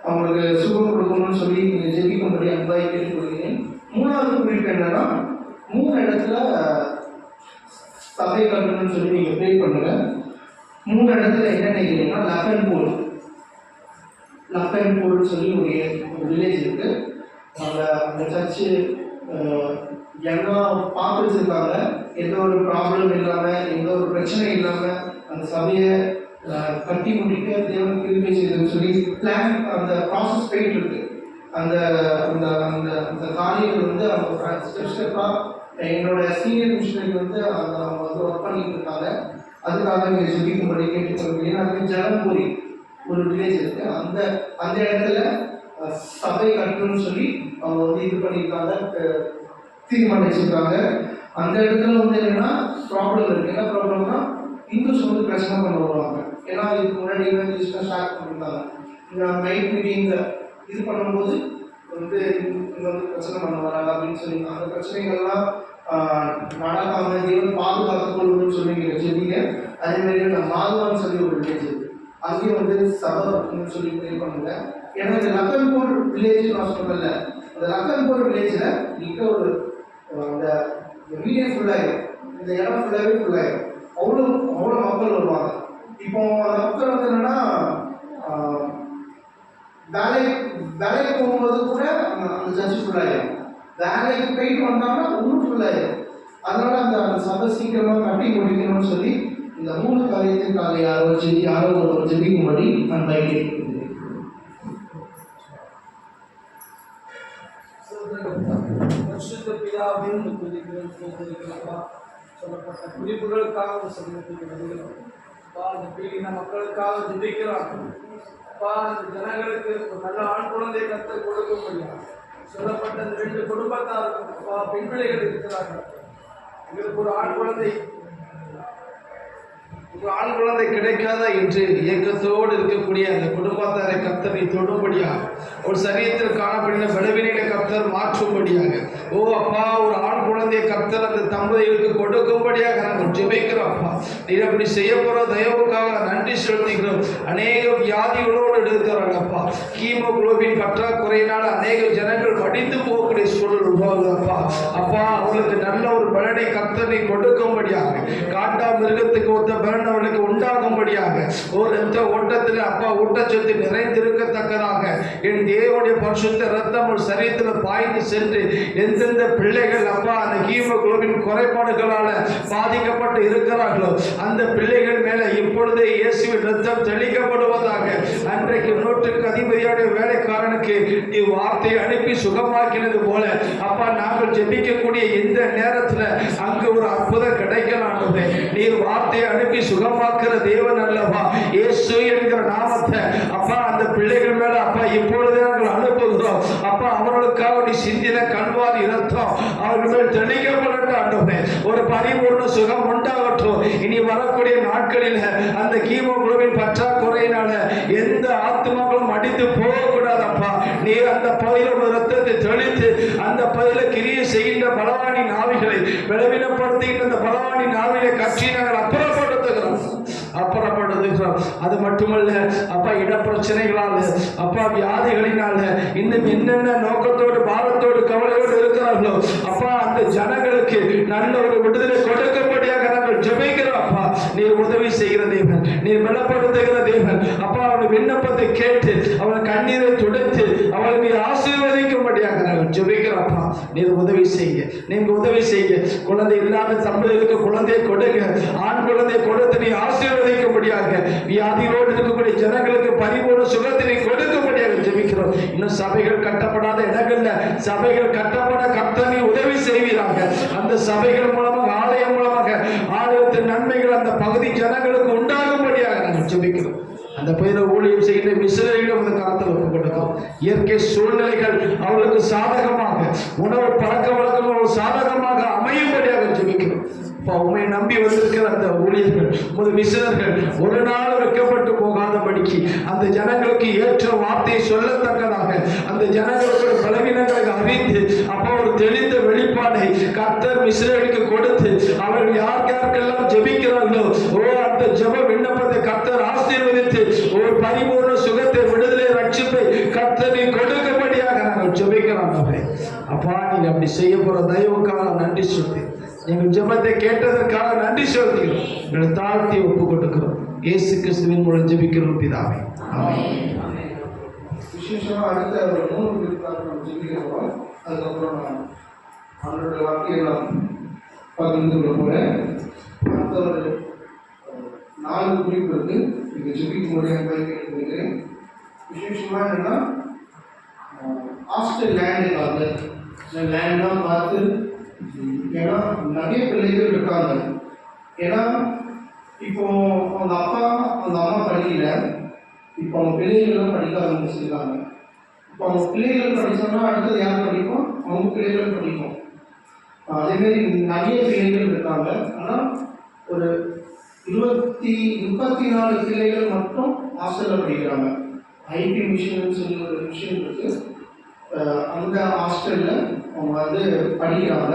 E: அவங்களுக்கு சுகம் கொடுக்கணும்னு சொல்லி நீங்கள் ஜெபிக்கும்படி அன்பாய் கேட்டுக்கொள்கிறேன். 3வது குறிப்பு என்னன்னா 3 இடத்துல சபை கட்டணும்னு சொல்லி நீங்கள் ப்ரே பண்ணுங்க. 3 இடத்துல என்ன நினைக்கிறீங்கன்னா லப்பன்பூர்னு சொல்லி ஒரு வில்லேஜ் இருக்கு. அந்த சர்ச்சு எல்லாம் பார்த்து வச்சிருக்காங்க. எந்த ஒரு ப்ராப்ளம் இல்லாமல் எந்த ஒரு பிரச்சனை இல்லாமல் அந்த சபையை கட்டி முடிக்க தேவன் கிருபை செய்ததுன்னு சொல்லி பிளான் அந்த ப்ராசஸ் போயிட்டு இருக்கு. அந்த அந்த அந்த அந்த காரியங்கள் வந்து அவங்க ஸ்டெப்பாக என்னோட சீனியர் மிஷனரி வந்து அவங்க வந்து ஒர்க் பண்ணிட்டு இருக்காங்க. அதுக்காக நீங்கள் ஜெபிக்கும்படி கேட்டுக்கொள்கிறேன். அது ஜனம்பூரி ஒரு வில்லேஜ் இருக்கு. அந்த இடத்துல சபை கட்டணும்னு சொல்லி அவங்க வந்து இது பண்ணியிருக்காங்க, தீர்மானிச்சிருக்காங்க. அந்த இடத்துல வந்து என்னன்னா ப்ராப்ளம் இருக்கு. என்ன ப்ராப்ளம்னா இந்துஸ் வந்து பிரச்சனை பண்ண வருவாங்க. ஏன்னா இதுக்கு முன்னாடி ஸ்டார்ட் பண்ணியிருக்காங்க. நைட் மீட்டிங் இது பண்ணும்போது வந்து இங்க வந்து பிரச்சனை பண்ண வராங்க அப்படின்னு சொல்லி அந்த பிரச்சனைகள்லாம் நடக்காம தேவன் பாதுகாத்துக் கொள்ளணும்னு சொல்லி நீங்கள் சொல்லிங்க. அதே மாதிரி நான் மாதுவான்னு சொல்லி ஒரு வில்லேஜ் இருக்கு, அங்கேயும் வந்து சபை அப்படின்னு சொல்லி ப்ரே பண்ணுங்க. ஏன்னா இந்த லக்கன்பூர் வில்லேஜ் நான் சொல்லல, அந்த லக்கன்பூர் வில்லேஜில் இருக்க ஒரு அந்த வீடியோ ஃபுல்லாயிடும், இந்த இடம் ஃபுல்லாகவே ஃபுல்லாயிடும். அவ்வளோ அவ்வளோ மக்கள் வருவாங்க. இப்போ அந்த மக்கள் வந்து என்னன்னா வேலைக்கு போகும்போது கூட அந்த சர்ச்சு ஃபுல்லாயிடும், வேலைக்கு போயிட்டு வந்தாங்கன்னா ஊர் ஃபுல்லாயிடும். அதனால அந்த சபை சீக்கிரமாக கட்டி முடிக்கணும்னு சொல்லி இந்த 3 காரியத்திற்காக யாரோ ஒரு ஜெபிக்கும்படி நான் பயிற்சி
G: சொல்லப்பட்ட குறிப்புகளுக்காக சமர்ப்பிக்கிறது. இந்த பீடின மக்களுக்காக ஜெபிக்கிறார். இந்த ஜனங்களுக்கு ஒரு நல்ல ஆண் குழந்தை கற்று கொடுக்க முடியும். சொல்லப்பட்ட இந்த 2 குடும்பத்தாருக்கும் பெண் பிள்ளைகள் இருக்கிறார்கள். எங்களுக்கு ஒரு ஆண் குழந்தை கிடைக்காத என்று இயக்கத்தோடு இருக்கக்கூடிய அந்த குடும்பத்தாரை கர்த்தரை தொடும்படியாக, ஒரு சரீரத்தில் காணப்படுகிற பலவீனங்களை கர்த்தர் மாற்றும்படியாக, ஓ அப்பா ஒரு ஆண் குழந்தையை கர்த்தர் அந்த தம்பதிகளுக்கு கொடுக்கும்படியாக நாங்கள் ஜெபிக்கிறோம். அப்பா நீர் அப்படி செய்ய போகிற தயவுக்காக நன்றி செலுத்துகிறோம். அநேக வியாதிகளோடு இருக்கிறார்கள் அப்பா. ஹீமோகுளோபின் பற்றாக்குறையினால் அநேக ஜனங்கள் மடிந்து போகக்கூடிய சூழல் உருவாகுது அப்பா. அப்பா அவர்களுக்கு நல்ல ஒரு பலனை கர்த்தரை கொடுக்கும்படியாக, காட்டா மிருகத்துக்கு ஒத்த பலன் அவர்களுக்கு உண்டாகும்படியாக, ஒரு இரத்த ஓட்டத்தில் அப்பா ஊட்டச்சத்து நிறைந்திருக்கத்தக்கதாக என் தேவனுடைய பரிசுத்த ரத்தம் ஒரு சரீரத்தில் பாய்ந்து சென்று எந்தெந்த பிள்ளைகள் அப்பா அந்த ஹீமோகுளோபின் குறைபாடுகளால் பாதிக்கப்பட்டு இருக்கிறார்களோ அந்த பிள்ளைகள் மேலே இப்பொழுதே இயேசுவின் ரத்தம் தெளிக்கப்படுவதாக. அன்றைக்கு 100க்கு அதிபதியுடைய வேலைக்காரனுக்கு நீ வார்த்தையை அனுப்பி சுகமாக்கினது போல அப்பா நாங்கள் ஜெபிக்கக்கூடிய இந்த நேரத்தில் அங்கு ஒரு அற்புதம் கிடைக்கலாம். நீர் வார்த்தையை அனுப்பி சுகமாக்குற தேவன் அல்லவா. இயேசு என்கிற நாமத்தை அப்பா அந்த பிள்ளைகள் மேல அப்பா இப்பொழுதே நாங்கள் அனுப்புகிறோம். அப்பா அவர்களுக்காக நீ சிந்தின கல்வாரி இரத்தம் அவர்கள் மேல் தெளிக்கப்படட்டும் ஆண்டவரே. ஒரு பரிபூர்ண சுகம் உண்டாகட்டும். இனி வரக்கூடிய நாட்களில் அந்த ஹீமோகுளோபின் பற்றாக்குறையினால எந்த ஆத்மாக்களும் அடித்து போகக்கூடாதப்பா. நீ அந்த பயில ரத்தத்தை தெளித்து அந்த பயில கிரியை செய்கின்ற பலவானி நாவிகளை பலவீனப்படுத்துகின்ற அந்த பலவானி நாவிலை கட்சி நாங்கள் அப்புறப்படுத்துகிறோம். அது மட்டுமல்ல அப்பா இடப்பிரச்சனைகளால் அப்பா வியாதிகளினால இன்னும் என்னென்ன நோக்கத்தோடு பாரத்தோடு கவலையோடு இருக்கிறார்களோ அப்பா அந்த ஜனங்களுக்கு நல்ல ஒரு விடுதலை கொடுக்கும்படியாக நாங்கள் ஜெபிக்கிறோம். அப்பா நீர் உதவி செய்கிற தேவன், நீர் பலப்படுத்துகிற தேவன். அப்பா அவருடைய விண்ணப்பத்தை கேட்டு அவள் கண்ணீரை துடைத்து அவளை நீர் ஆசீர்வதிக்கும்படியாக நாங்கள் ஜெபிக்கிறோம். அப்பா நீர் உதவி செய்ய, நீங்க உதவி செய்ய. குழந்தை இல்லாத தம்பதிகளுக்கு குழந்தையை கொடுங்க, ஆண் குழந்தையை கொடுத்து நீ ஆசீர்வதிக்கும்படியாக, வியாதிகளோடு இருக்கக்கூடிய ஜனங்களுக்கு பரிபூர்ண சுகத்தினை கொடுக்கும்படியாக ஜெபிக்கிறோம். இன்னும் சபைகள் கட்டப்படாத இடங்கள்ல சபைகள் கட்டப்பட கர்த்தர் உதவி செய்வீராங்க. அந்த சபைகள் மூலமாக ஆலயம் மூலமாக ஆலயத்தின் நன்மைகள் அந்த பகுதி ஜனங்களுக்கு உண்டாகும்படியாக நாங்கள் ஜெபிக்கிறோம். அந்த பயிரை ஊழியம் செய்கிற மிஷனரிகளும் அந்த காலத்தில் ஒப்புக்கொடுக்கும். இயற்கை சூழ்நிலைகள் அவர்களுக்கு சாதகமாக, உணவு பழக்க வழக்கங்கள் சாதகமாக அமையும்படியாக ஜெபிக்கிறோம். உண்மை நம்பி வந்திருக்கிற அந்த ஊழியர்கள் மிஷனர்கள் ஒரு நாள் வைக்கப்பட்டு போகாதபடிக்கு அந்த ஜனங்களுக்கு ஏற்ற வார்த்தையை சொல்லத்தக்கதாக அந்த ஜனங்களுக்கு பலவீனங்களை அறிந்து அப்போ ஒரு தெளிந்த வெளிப்பாடை கர்த்தர் மிஷனருக்கு கொடுத்து அவர்கள் யாருக்கெல்லாம் ஜெபிக்கிறார்களோ அந்த ஜெப விண்ணப்பத்தை கர்த்தர் ஆசீர்வதித்து ஒரு பரிபூர்ண சுகத்தை விடுதலை ரட்சிப்பை கர்த்தரை கொடுக்கும்படியாக நாங்கள் ஜெபிக்கிறோம். அப்பா நீங்க அப்படி செய்ய போற தயவுக்காக நன்றி சொல்லி எங்கள் ஜெபத்தை கேட்டதற்காக நன்றி செலுத்துகிறோம். எங்களை தாழ்த்தி ஒப்புக் கொடுக்கிறோம். இயேசு கிறிஸ்துவின் மூலம் ஜெபிக்கிறோம் பிதாவே.
E: விசேஷமா அடுத்த ஒரு 3 பேருக்காக நம்ம ஜெபிக்கிறோம். அதுக்கப்புறம் நான் அவங்களோட வாக்கியெல்லாம் பகிர்ந்து கொள்ள போறேன். அடுத்த ஒரு 4 குறிப்பு இருக்கு. இங்க ஜெபிக்க முடியாத கேட்கிறேன். விசேஷமா என்னன்னா ஹாஸ்டல் லேண்ட்லாம் பார்த்து, ஏன்னா நிறைய பிள்ளைகள் இருக்காங்க. ஏன்னா இப்போ அவங்க அப்பா அவங்க அம்மா படிக்கல, இப்போ அவங்க பிள்ளைகளும் படிக்க ஆரம்பிச்சிருக்காங்க. இப்போ அவங்க பிள்ளைகள் படித்தோம்னா அடுத்தது யார் படிப்போம்? அவங்க பிள்ளைகள் படிப்போம். அதேமாரி நிறைய பிள்ளைகள் இருக்காங்க. ஆனால் ஒரு 34 பிள்ளைகள் மட்டும் ஹாஸ்டலில் படிக்கிறாங்க. ஐபி மிஷன் சொல்லி ஒரு மிஷன் இருக்கு. ஹாஸ்டலில் அவங்க வந்து படிக்கிறாங்க.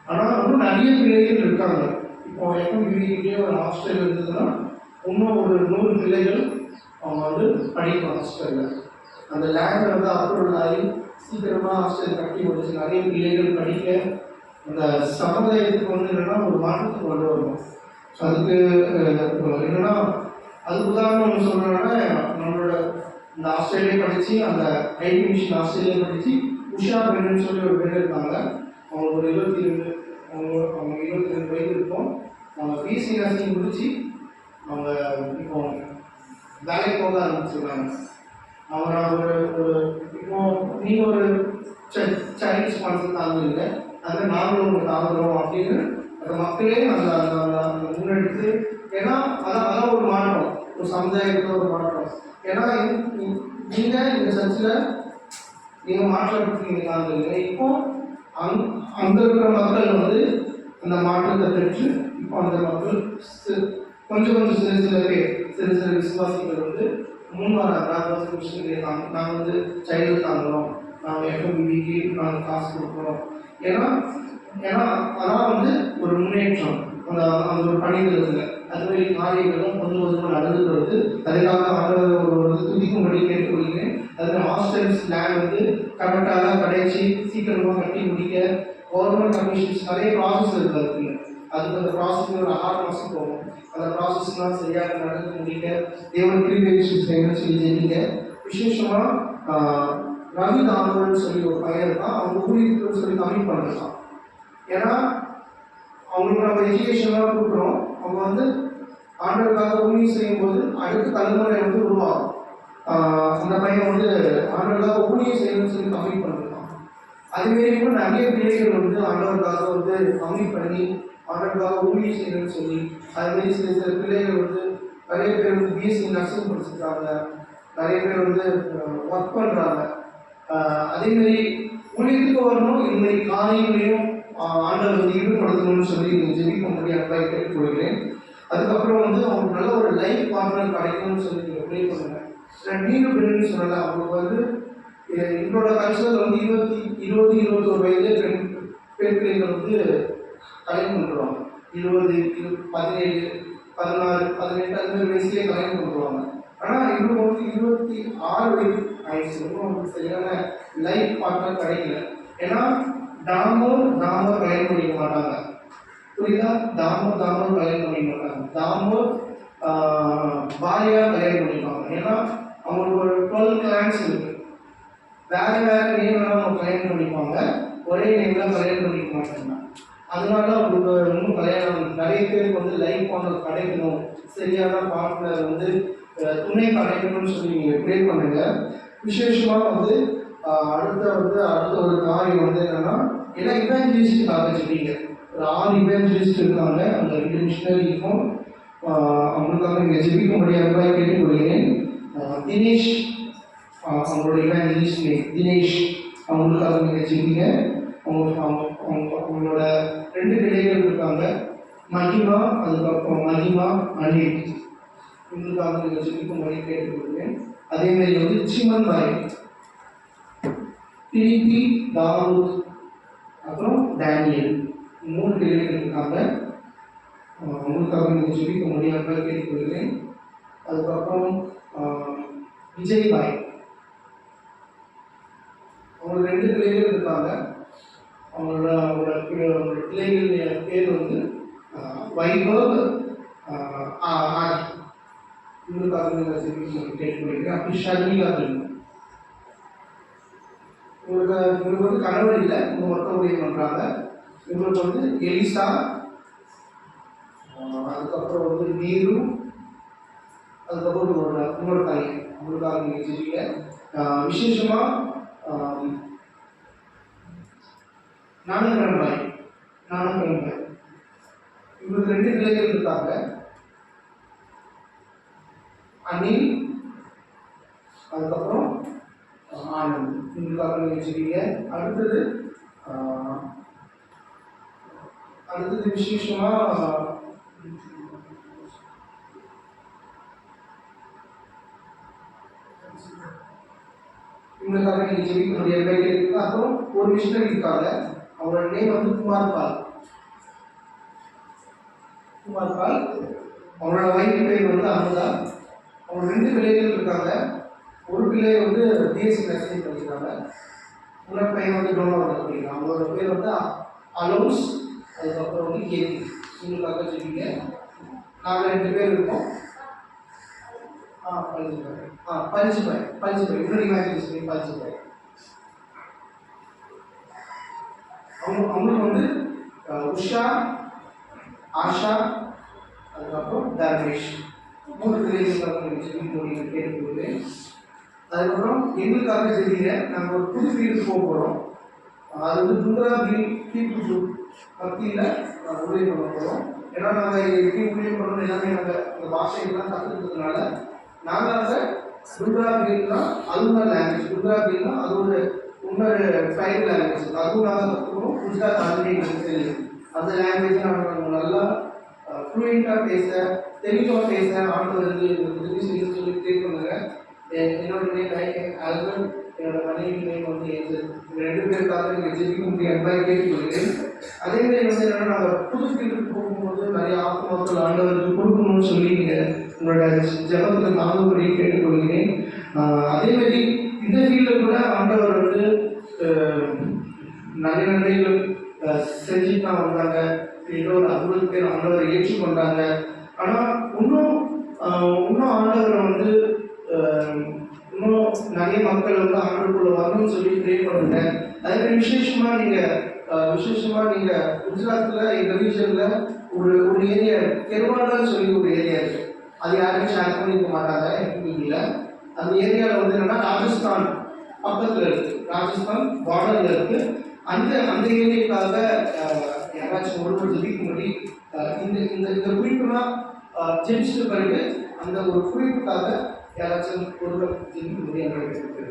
E: ஆனால் இன்னும் நிறைய பிள்ளைகள் இருக்காங்க. இப்போ FMBBக்கிட்டே ஒரு ஹாஸ்டல் இருந்ததுன்னா இன்னும் ஒரு 100 பிள்ளைகள் அவங்க வந்து படிக்கலாம் ஹாஸ்டலில். அந்த லேண்டை வந்து அப்ரூவல் ஆகி சீக்கிரமாக ஹாஸ்டல் கட்டி முடிச்சு நிறைய பிள்ளைகள் படிக்க அந்த சமுதாயத்துக்கு வந்து என்னென்னா ஒரு மாற்றத்தை கொண்டு வரணும். ஸோ அதுக்கு என்னென்னா அதுக்கு உதாரணம் ஒன்று சொல்கிறேன்னா, நம்மளோட இந்த ஆஸ்திரேலியா படித்து அந்த ஐடி மிஷின் ஆஸ்திரேலியா படித்து உஷா பெண்ணுன்னு சொல்லி ஒரு பெண் இருக்காங்க. அவங்க ஒரு 22 வயது இருக்கும். அவங்க பிஎஸ்சி நர்சிங் முடித்து அவங்க இப்போ வேலைக்கு போக ஆரம்பிச்சிருக்காங்க. அவங்க ஒரு இப்போ நீங்கள் ஒரு சைல்டு ஸ்பான்சர் தாங்குறீங்க, அதை நாங்களும் உங்களுக்கு தாங்குறோம் அப்படின்னு அந்த மக்களே அந்த முன்னெடுத்து, ஏன்னா அதான் ஒரு மாற்றம், ஒரு சமுதாயத்தில் ஒரு மாற்றம். ஏன்னா நீங்கள் இந்த சர்ச்சில் நீங்கள் மாற்றப்பட்டு தாங்குறீங்க. இப்போ அங்கே இருக்கிற மக்கள் வந்து அந்த மாற்றத்தை பெற்று இப்போ அந்த மக்கள் கொஞ்சம் சில விசுவாசிகள் வந்து முன் வராங்க. நாங்கள் மிஷினரி நாங்கள் வந்து சைல்டு தாங்குறோம், நாங்கள் FMBBக்கு நாங்கள் காசு கொடுக்குறோம். ஏன்னா அதான் வந்து ஒரு முன்னேற்றம் அந்த ஒரு பணிகள் இல்லை. அதுமாதிரி காரியங்களும் கொஞ்சமாக நடந்துட்டு வருது. அதுக்காக ஒரு துதிக்கும்படி கேட்டுக்கொள்கிறேன். அதுமாதிரி ஹாஸ்டல்ஸ் லேண்ட் வந்து கரெக்டாக கடைச்சி சீக்கிரமாக கட்டி முடிக்க கவர்மெண்ட் கமிஷன்ஸ் நிறைய ப்ராசஸ் இருக்குங்க. அதுக்கு அந்த ப்ராசஸ் ஒரு 6 மாதம் போகும். அந்த ப்ராசஸ்லாம் சரியாக நடந்து முடிக்க தேவன் கிருபை செய்யணும்னு சொல்லி ஜெயிங்க. விசேஷமாக ரவி தாமோன்னு சொல்லி ஒரு பையன் இருக்கான். அவங்க ஊழியத்துக்குன்னு சொல்லி கம்மி பண்ணிருக்கான். ஏன்னா அவங்களுக்கு நம்ம எஜுகேஷன்லாம் கொடுக்குறோம். அவங்க வந்து ஆண்டவருக்காக ஊழியம் செய்யும்போது அடுத்த தலைமுறை வந்து உருவாகும். அந்த பையன் வந்து ஆண்டவருக்காக ஊழியம் செய்யணும்னு சொல்லி கம்மி பண்ணிருக்கான். அதுமாரி கூட நிறைய பிள்ளைகள் வந்து ஆண்டவருக்காக வந்து கம்மி பண்ணி ஆண்டவருக்காக ஊழியம் செய்யணும்னு சொல்லி அதுமாரி சில பிள்ளைகள் வந்து நிறைய பேர் வந்து பிஎஸ்சி நர்சிங் படிச்சிருக்காங்க, நிறைய பேர் வந்து ஒர்க் பண்ணுறாங்க. அதேமாரி ஊழியத்துக்கு வரணும், இதுமாரி காரியங்களையும் ஆண்டவர் வந்து ஈடுபடுத்தணும்னு சொல்லி ஜெபிக்க முடியாது கேட்டுக்கொள்கிறேன். அதுக்கப்புறம் வந்து அவங்களுக்கு நல்ல ஒரு லைஃப் பார்ட்னர் கிடைக்கணும்னு சொல்லி நீங்கள் ப்ரே பண்ணுங்க. நீங்களும் பெண்ணுன்னு சொல்லலாம். அவங்களுக்கு வந்து எங்களோட கல்ச்சரில் வந்து 20-21 வயது பெண் பிள்ளைகள் வந்து கல்யாணம் பண்ணுறாங்க. 20, 17, 16, 18 அந்த மாதிரி வயசுலேயே கல்யாணம் பண்ணுவாங்க. ஆனால் இவங்க வந்து 26 வயது ஆயிடுச்சு. இன்னும் அவங்களுக்கு சரியான லைஃப் பார்ட்னர் கிடைக்கல. ஏன்னா தாமோர் கல்யாணம் பண்ணிக்க மாட்டாங்க. புரியுதா? தாமோர் கல்யாணம் பண்ணிக்க மாட்டாங்க. தாமோர் பாரியா கல்யாணம் பண்ணிப்பாங்க. ஏன்னா அவங்களுக்கு ஒரு 12 கிளான்ஸ் இருக்கு. வேற நேம்லாம் அவங்க கல்யாணம் பண்ணிப்பாங்க, ஒரே நேம்லாம் கல்யாணம் பண்ணிக்க மாட்டாங்க. அதனால அவங்களுக்கு இன்னும் கல்யாணம் நிறைய பேருக்கு வந்து லைஃப் பார்ட்னர் கிடைக்கணும், சரியான பார்ட்னர் வந்து துணை கிடைக்கணும்னு சொல்லி நீங்கள் ப்ரே பண்ணுங்க. விசேஷமாக வந்து அடுத்த ஒரு காரியம் வந்து என்னன்னா, ஏன்னா இவாஞ்சலிஸ்டுக்காக சொல்லிங்க ஒரு 6 இவாஞ்சலிஸ்ட் இருக்காங்க. அந்த 2 மிஷினரிக்கும் அவங்களுக்காக நீங்கள் ஜெபிக்கும்படியாக கேட்டுக்கொள்கிறேன். தினேஷ் அவங்களோட இவாஞ்சலிஸ்ட் தினேஷ், அவங்களுக்காக நீங்கள் ஜெபிங்க. அவங்களோட 2 பிள்ளைகள் இருக்காங்க, மகிமா, அதுக்கப்புறம் மகிமா அனில், இவங்களுக்காக நீங்கள் ஜெபிக்கும்படி கேட்டுக்கொள்கிறேன். அதேமாதிரி வந்து சிமன் பாய், பிலிபி, தாவூத், அப்புறம் டேனியல், 3 பிள்ளைகள் இருக்காங்க. அவங்களுக்காக நீங்கள் ஜெபிக்க முடியாத கேட்டுக்கொள்கிறேன். அதுக்கப்புறம் விஜய் பாய், அவங்க 2 பிள்ளைகள் இருக்காங்க. அவங்களோட பிள்ளைகள் பேர் வந்து வைபவ், ஆதி. இவங்களுக்காக நீங்கள் ஜெபிக்க கேட்டுக்கொள்கிறேன். அப்படி ஷர்மிகா பெண், இவங்களுக்கு வந்து கணவர் இல்லை, இவங்க மொத்த ஊழியம் பண்ணுறாங்க. இவங்களுக்கு வந்து எலிசா, அதுக்கப்புறம் வந்து நீரு, அதுக்கப்புறம் இன்னொரு பையன், அவங்களுக்காக நீங்கள் ஜெபிக்க. விசேஷமாக நானக்கரன் பாய், இவங்களுக்கு 2 பிள்ளைகள் இருக்காங்க, அனில், அதுக்கப்புறம் ஆனந்த். இவங்களுக்காக நீங்கள் ஜெபிக்க. அடுத்தது விசேஷமாக இவங்களுக்காக நீங்கள் ஜெபிக்கக்கூடிய எல்லாம் இருக்கு. அப்புறம் ஒரு மிஷினரி இருக்காங்க, அவங்களோட நேம் வந்து குமார் பால். அவங்களோட வைஃப் பேர் வந்து அமுதா. அவங்க 2 பிள்ளைகள் இருக்காங்க. ஒரு பிள்ளை வந்து பிஎஸ்சி நர்சிங் படிக்கிறாங்க, இன்னொரு பையன் வந்து டோனோவில் படிக்கிறாங்க. அவங்களோட பேர் வந்து அலோன்ஸ், அதுக்கப்புறம் வந்து கேபி. இவங்களுக்காக ஜெபிங்க. நாங்கள் 2 பேர் இருக்கோம். பஞ்சுபாய் இன்னொரு இமேஜினேஷன் பஞ்சுபாய். அவங்களுக்கு வந்து உஷா, ஆஷா, அதுக்கப்புறம் தர்மேஷ் 3 பிள்ளைகளுக்காக கேட்டுக்கொண்டு, அதுக்கப்புறம் எங்களுக்காக ஜெபிங்க. நாங்கள் ஒரு புது வீட்டுக்கு போக போகிறோம். அது வந்து துங்கரா பீப்புள் பக்தியில் ஊழியம் பண்ண போகிறோம். ஏன்னா நாங்கள் எப்படி ஊழியம் பண்ணணும் எல்லாமே நாங்கள் அந்த பாஷைகள்லாம் கற்றுக்கிறதுனால நாங்கள் அந்த துங்கரா பீல்னா அதுவும் லாங்குவேஜ், துங்கரா பீல்னா அது ஒரு இன்னொரு ட்ரைபல் லாங்குவேஜ், அதுவும் நாங்கள் கற்றுக்கணும். குஜராத் ஆல்ரெடி எங்களுக்கு தெரியும். அந்த லாங்குவேஜை நாங்கள் நல்லா ஃப்ளூயண்ட்டாக பேச, தெளிவாக பேச ஆண்டவருக்கு உதவி செய்ய சொல்லி ட்ரீட் பண்ணுங்க. என்னோட நேம் ஆல்பர்ட், என்னோட மனைவி நேம் வந்து ஏஞ்சல். 2 பேருக்காக நீங்கள் ஜெபிக்க முடியும் அன்பாக கேட்டுக்கொள்கிறேன். அதேமாதிரி வந்து என்னென்னா நாங்கள் புது ஃபீல்டுக்கு போகும்போது நிறைய ஆத்மாக்கள் ஆண்டவருக்கு கொடுக்கணும்னு சொல்லி நீங்கள் உங்களோட ஜபத்தில் தாங்கும்படி கேட்டுக்கொள்கிறேன். அதேமாதிரி இந்த ஃபீல்டில் கூட ஆண்டவர் வந்து நிறைய நன்மைகள் செஞ்சுட்டு தான் வந்தாங்க. இன்னொரு 60 பேர் ஆண்டவரை ஏற்றுக்கொண்டாங்க. ஆனால் இன்னும் ஆண்டவரை வந்து இன்னும் நிறைய மக்கள் வந்து ஆண்டவருக்குள்ள வரணும்னு சொல்லி ப்ரே பண்ணுங்க. அதே விசேஷமாக நீங்கள் குஜராத்தில் எங்கள் ரீஜனில் ஒரு ஏரியா கெர்வாடான்னு சொல்லி ஒரு ஏரியா இருக்குது. அது யாருமே ஷேர் பண்ணிக்க மாட்டாங்க எங்கள். அந்த ஏரியாவில் வந்து என்னென்னா ராஜஸ்தான் பக்கத்தில் இருக்குது, ராஜஸ்தான் பார்டரில் இருக்குது. அந்த ஏரியாவுக்காக யாராச்சும் ஒருவர் ஜெபிக்கும்படி இந்த குறிப்புலாம் ஜெபிச்சுட்டு பிறகு அந்த ஒரு குறிப்புக்காக யாராச்சும் ஒருவர் ஜெபிக்கும்படி அங்கே இருக்குது.